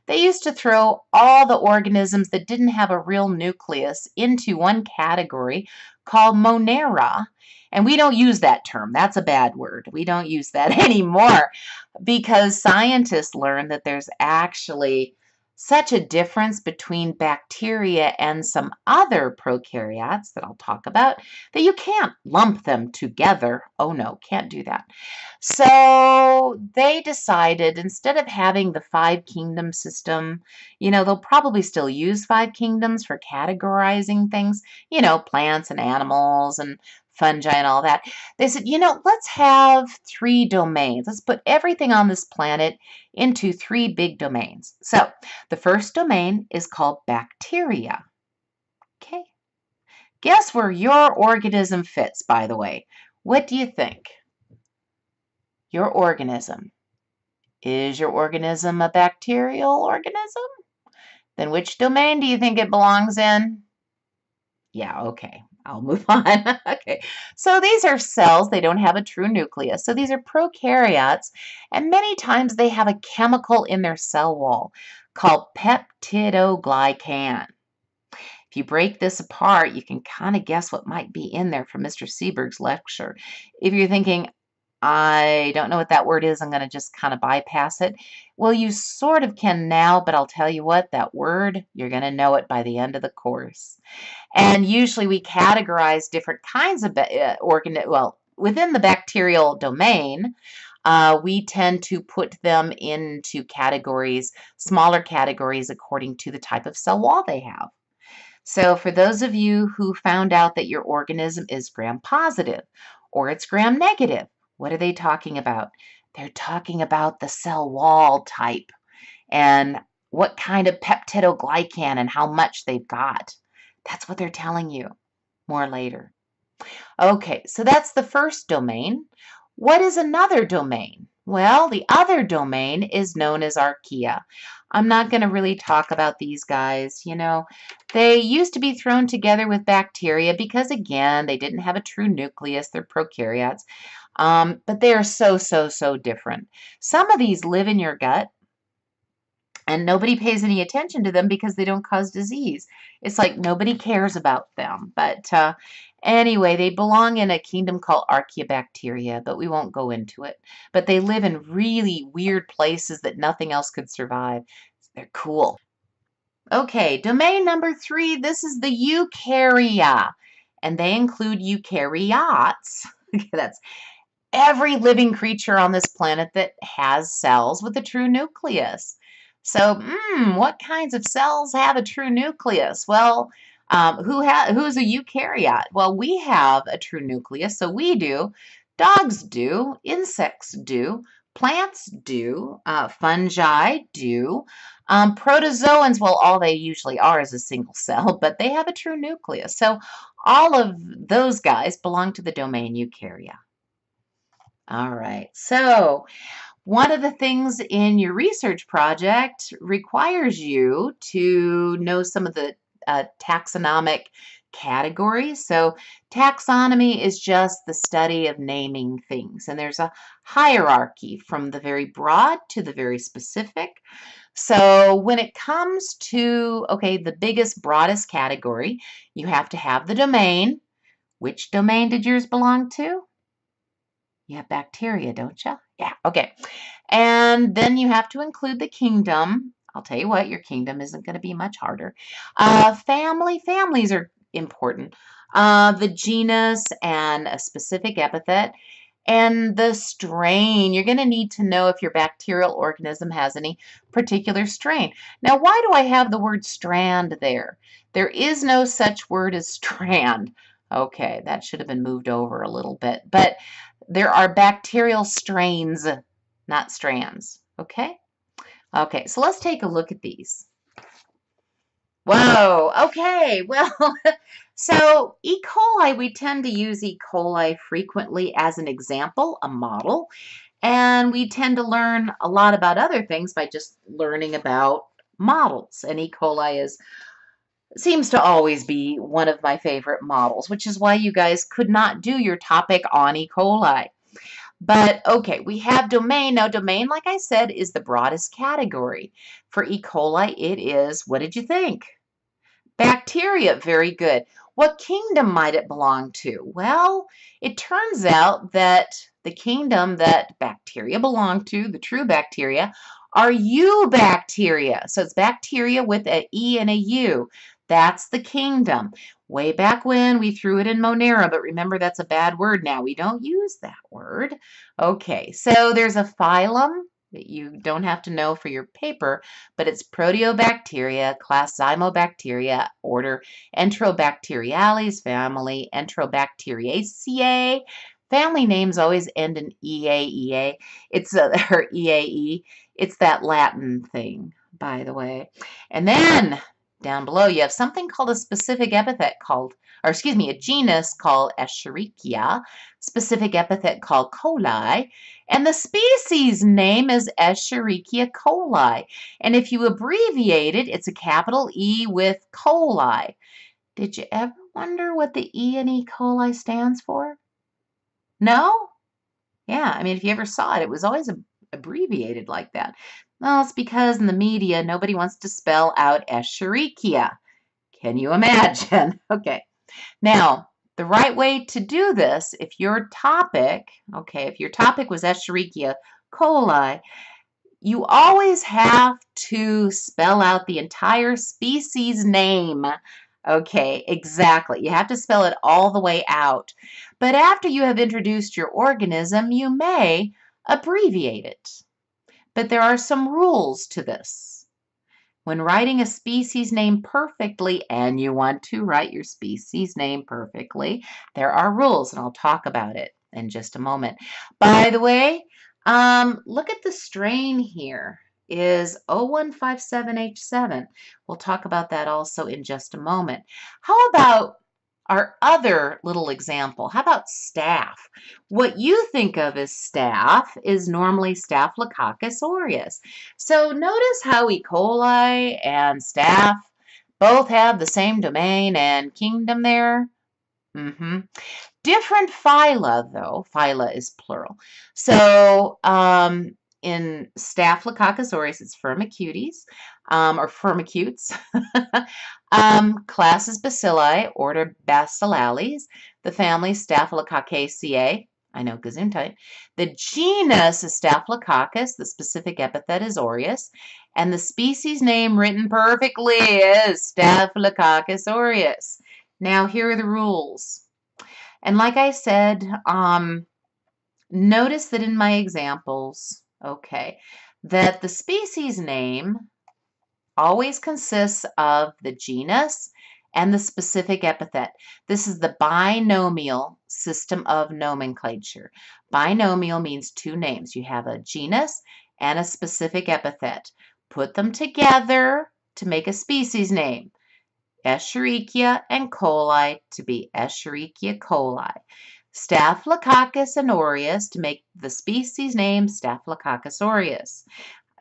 they used to throw all the organisms that didn't have a real nucleus into one category called Monera. And we don't use that term. That's a bad word. We don't use that anymore because scientists learned that there's actually such a difference between bacteria and some other prokaryotes that I'll talk about that you can't lump them together. Oh no, can't do that. So they decided instead of having the five kingdom system, they'll probably still use five kingdoms for categorizing things, plants and animals and fungi and all that. They said, let's have three domains. Let's put everything on this planet into three big domains. So the first domain is called bacteria. Okay. Guess where your organism fits, by the way. What do you think? Your organism. Is your organism a bacterial organism? Then which domain do you think it belongs in? Yeah, okay. I'll move on. Okay. So these are cells. They don't have a true nucleus. So these are prokaryotes, and many times they have a chemical in their cell wall called peptidoglycan. If you break this apart, you can kind of guess what might be in there from Mr. Seberg's lecture. If you're thinking, I don't know what that word is, I'm going to just kind of bypass it. Well, you sort of can now, but I'll tell you what, that word, you're going to know it by the end of the course. And usually we categorize different kinds of within the bacterial domain, we tend to put them into categories, smaller categories, according to the type of cell wall they have. So for those of you who found out that your organism is gram-positive or it's gram-negative, what are they talking about? They're talking about the cell wall type and what kind of peptidoglycan and how much they've got. That's what they're telling you. More later. Okay, so that's the first domain. What is another domain? Well, the other domain is known as archaea. I'm not going to really talk about these guys. They used to be thrown together with bacteria because, again, they didn't have a true nucleus. They're prokaryotes. But they are so different. Some of these live in your gut, and nobody pays any attention to them because they don't cause disease. It's like nobody cares about them. But anyway, they belong in a kingdom called Archaeobacteria, but we won't go into it. But they live in really weird places that nothing else could survive. They're cool. Okay, domain number 3, this is the eukarya, and they include eukaryotes. That's every living creature on this planet that has cells with a true nucleus. So, what kinds of cells have a true nucleus? Well, who's a eukaryote? Well, we have a true nucleus, so we do. Dogs do. Insects do. Plants do. Fungi do. Protozoans, well, all they usually are is a single cell, but they have a true nucleus. So all of those guys belong to the domain eukarya. All right, so one of the things in your research project requires you to know some of the taxonomic categories. So taxonomy is just the study of naming things, and there's a hierarchy from the very broad to the very specific. So when it comes to, the biggest, broadest category, you have to have the domain. Which domain did yours belong to? You have bacteria, don't you? Yeah, okay. And then you have to include the kingdom. I'll tell you what, your kingdom isn't going to be much harder. Families are important. The genus and a specific epithet. And the strain, you're going to need to know if your bacterial organism has any particular strain. Now, why do I have the word strand there? There is no such word as strand. Okay, that should have been moved over a little bit. But there are bacterial strains, not strands. Okay? Okay, so let's take a look at these. Whoa, okay, well, so E. coli, we tend to use E. coli frequently as an example, a model, and we tend to learn a lot about other things by just learning about models, and E. coli seems to always be one of my favorite models, which is why you guys could not do your topic on E. coli. But okay, we have domain. Now, domain, like I said, is the broadest category. For E. coli, it is, what did you think? Bacteria, very good. What kingdom might it belong to? Well, it turns out that the kingdom that bacteria belong to, the true bacteria, are eubacteria. So it's bacteria with an E and a U. That's the kingdom. Way back when we threw it in Monera, but remember that's a bad word now. We don't use that word. Okay, so there's a phylum that you don't have to know for your paper, but it's Proteobacteria, class Zymobacteria, order Enterobacteriales, family Enterobacteriaceae. Family names always end in EA. It's or EAE. It's that Latin thing, by the way. And then down below, you have something called a specific epithet called, or excuse me, a genus called Escherichia, specific epithet called coli, and the species name is Escherichia coli. And if you abbreviate it, it's a capital E with coli. Did you ever wonder what the E in E. coli stands for? No? Yeah, I mean, if you ever saw it, it was always abbreviated like that. Well, it's because in the media, nobody wants to spell out Escherichia. Can you imagine? Okay. Now, the right way to do this, if your topic was Escherichia coli, you always have to spell out the entire species name. Okay, exactly. You have to spell it all the way out. But after you have introduced your organism, you may abbreviate it. But there are some rules to this. When writing a species name perfectly, and you want to write your species name perfectly, there are rules, and I'll talk about it in just a moment. By the way, look at the strain here is 0157H7. We'll talk about that also in just a moment. How about our other little example? How about staph? What you think of as staph is normally Staphylococcus aureus. So notice how E. coli and staph both have the same domain and kingdom there. Different phyla, though. Phyla is plural. So in Staphylococcus aureus, it's Firmicutes, or Firmicutes. Class is Bacilli, order Bacillales. The family Staphylococcaceae. I know, Gesundheit. The genus is Staphylococcus. The specific epithet is aureus. And the species name written perfectly is Staphylococcus aureus. Now, here are the rules. And like I said, notice that in my examples, that the species name always consists of the genus and the specific epithet. This is the binomial system of nomenclature. Binomial means two names. You have a genus and a specific epithet. Put them together to make a species name. Escherichia and coli to be Escherichia coli. Staphylococcus and aureus to make the species name Staphylococcus aureus.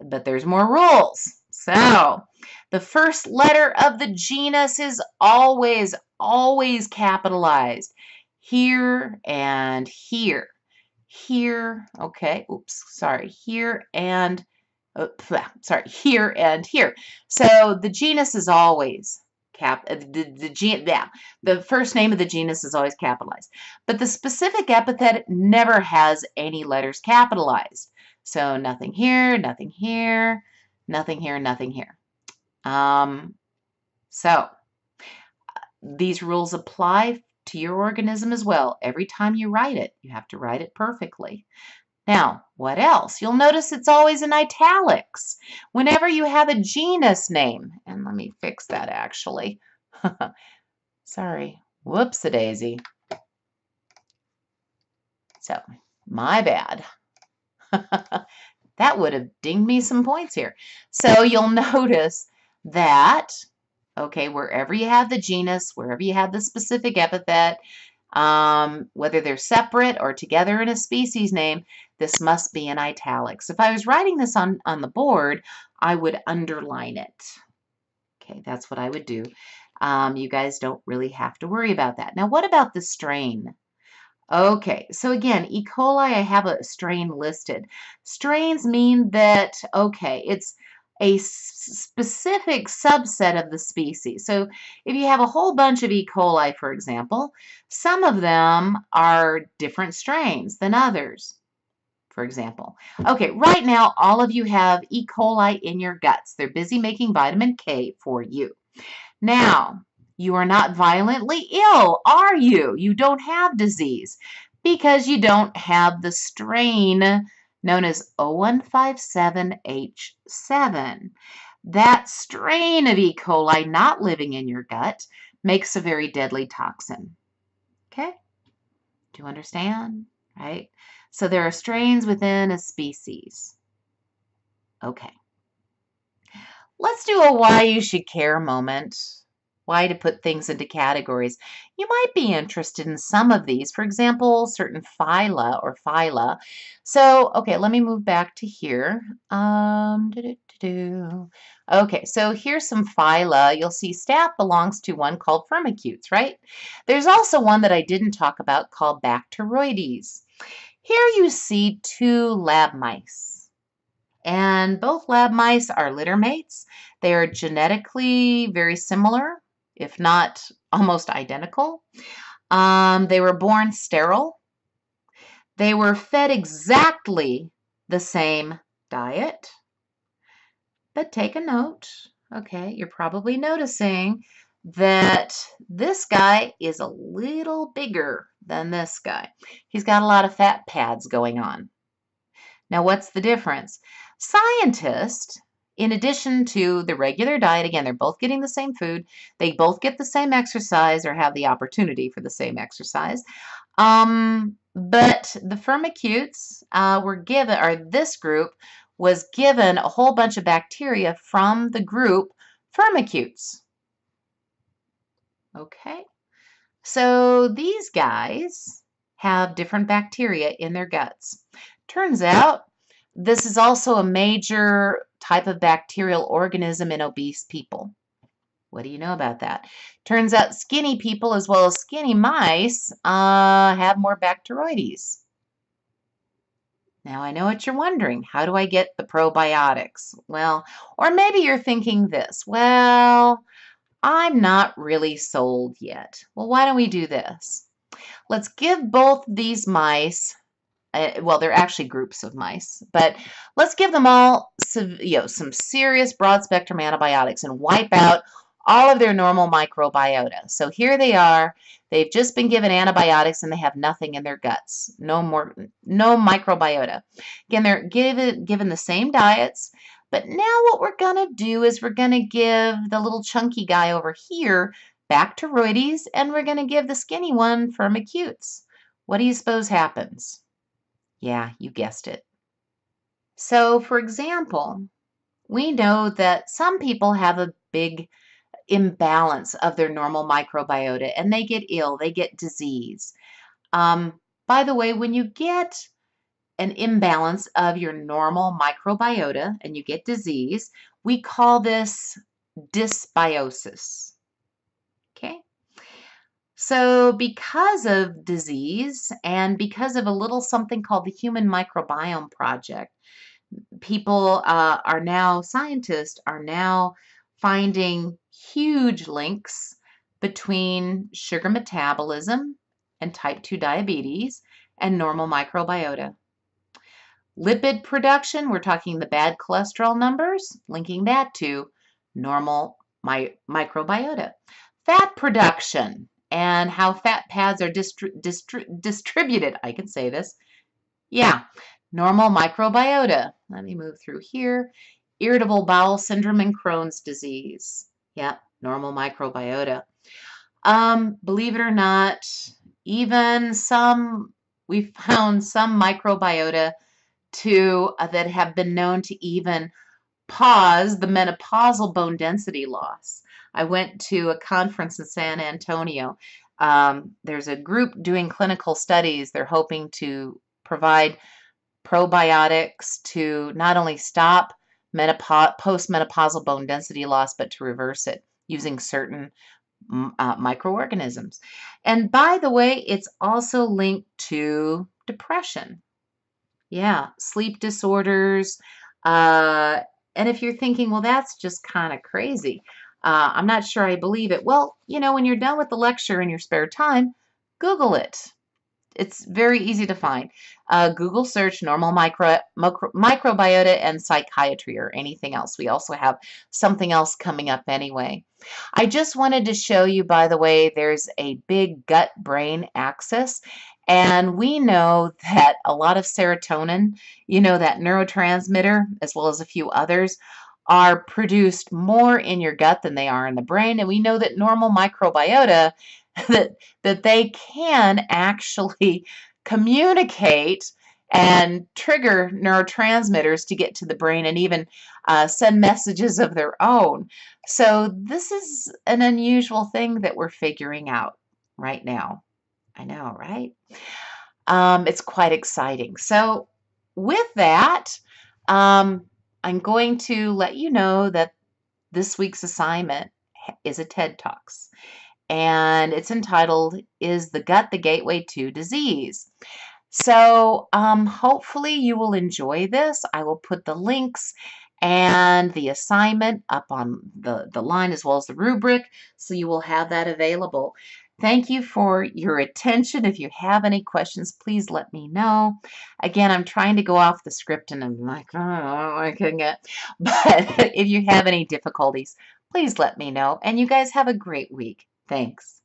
But there's more rules. So, the first letter of the genus is always capitalized. Here and here. Here, okay, here and, here and here. So, the genus is always the first name of the genus is always capitalized. But the specific epithet never has any letters capitalized. So nothing here, nothing here, nothing here, nothing here. So these rules apply to your organism as well. Every time you write it, you have to write it perfectly. Now, what else? You'll notice it's always in italics. Whenever you have a genus name, and let me fix that actually. Sorry, whoops-a-daisy. So, my bad. That would have dinged me some points here. So you'll notice that, wherever you have the genus, wherever you have the specific epithet, whether they're separate or together in a species name, this must be in italics. If I was writing this on the board, I would underline it. Okay, that's what I would do. You guys don't really have to worry about that. Now, what about the strain? Okay, so again, E. coli, I have a strain listed. Strains mean that, it's a specific subset of the species. So if you have a whole bunch of E. coli, for example, some of them are different strains than others. for example. Okay, right now, all of you have E. coli in your guts. They're busy making vitamin K for you. Now, you are not violently ill, are you? You don't have disease because you don't have the strain known as O157H7. That strain of E. coli not living in your gut makes a very deadly toxin. Okay? Do you understand? Right? So there are strains within a species. Okay. Let's do a why you should care moment. Why to put things into categories. You might be interested in some of these. For example, certain phyla or phyla. So, okay, let me move back to here. Okay, so here's some phyla. You'll see staph belongs to one called Firmicutes, right? There's also one that I didn't talk about called Bacteroides. Here you see two lab mice. And both lab mice are litter mates. They are genetically very similar, if not almost identical. They were born sterile. They were fed exactly the same diet. But take a note, okay, you're probably noticing that this guy is a little bigger than this guy. He's got a lot of fat pads going on. Now, what's the difference? Scientists, in addition to the regular diet, again, they're both getting the same food, they both get the same exercise or have the opportunity for the same exercise. But the Firmicutes were given, or this group was given a whole bunch of bacteria from the group Firmicutes. Okay, so these guys have different bacteria in their guts. Turns out this is also a major type of bacterial organism in obese people. What do you know about that? Turns out skinny people as well as skinny mice have more Bacteroides. Now I know what you're wondering. How do I get the probiotics? Well, or maybe you're thinking this. Well, I'm not really sold yet. Well, why don't we do this? Let's give both these mice, well, they're actually groups of mice, but let's give them all some serious broad-spectrum antibiotics and wipe out all of their normal microbiota. So here they are. They've just been given antibiotics and they have nothing in their guts. No microbiota. Again, they're given the same diets, but now what we're going to do is we're going to give the little chunky guy over here Bacteroides, and we're going to give the skinny one Firmicutes. What do you suppose happens? Yeah, you guessed it. So, for example, we know that some people have a big imbalance of their normal microbiota and they get ill, they get disease. By the way, when you get an imbalance of your normal microbiota and you get disease, we call this dysbiosis. Okay? So because of disease and because of a little something called the Human Microbiome Project, scientists are now finding huge links between sugar metabolism and type 2 diabetes and normal microbiota. Lipid production, we're talking the bad cholesterol numbers, linking that to normal microbiota. Fat production and how fat pads are distributed. I can say this. Yeah, normal microbiota. Let me move through here. Irritable bowel syndrome and Crohn's disease. Yeah, normal microbiota. Believe it or not, we found some microbiota that have been known to even pause the menopausal bone density loss. I went to a conference in San Antonio. There's a group doing clinical studies. They're hoping to provide probiotics to not only stop postmenopausal bone density loss, but to reverse it using certain microorganisms. And by the way, it's also linked to depression. Yeah, sleep disorders. And if you're thinking, well, that's just kind of crazy. I'm not sure I believe it. Well, when you're done with the lecture in your spare time, Google it. It's very easy to find. Google search normal microbiota and psychiatry or anything else. We also have something else coming up anyway. I just wanted to show you, by the way, there's a big gut-brain axis. And we know that a lot of serotonin, that neurotransmitter, as well as a few others, are produced more in your gut than they are in the brain. And we know that normal microbiota, that they can actually communicate and trigger neurotransmitters to get to the brain and even send messages of their own. So this is an unusual thing that we're figuring out right now. I know, right? It's quite exciting. So with that, I'm going to let you know that this week's assignment is a TED Talks, and it's entitled, Is the Gut the Gateway to Disease? So hopefully you will enjoy this. I will put the links and the assignment up on the line as well as the rubric, so you will have that available. Thank you for your attention. If you have any questions, please let me know. Again, I'm trying to go off the script and I'm like, oh, I can get. But if you have any difficulties, please let me know. And you guys have a great week. Thanks.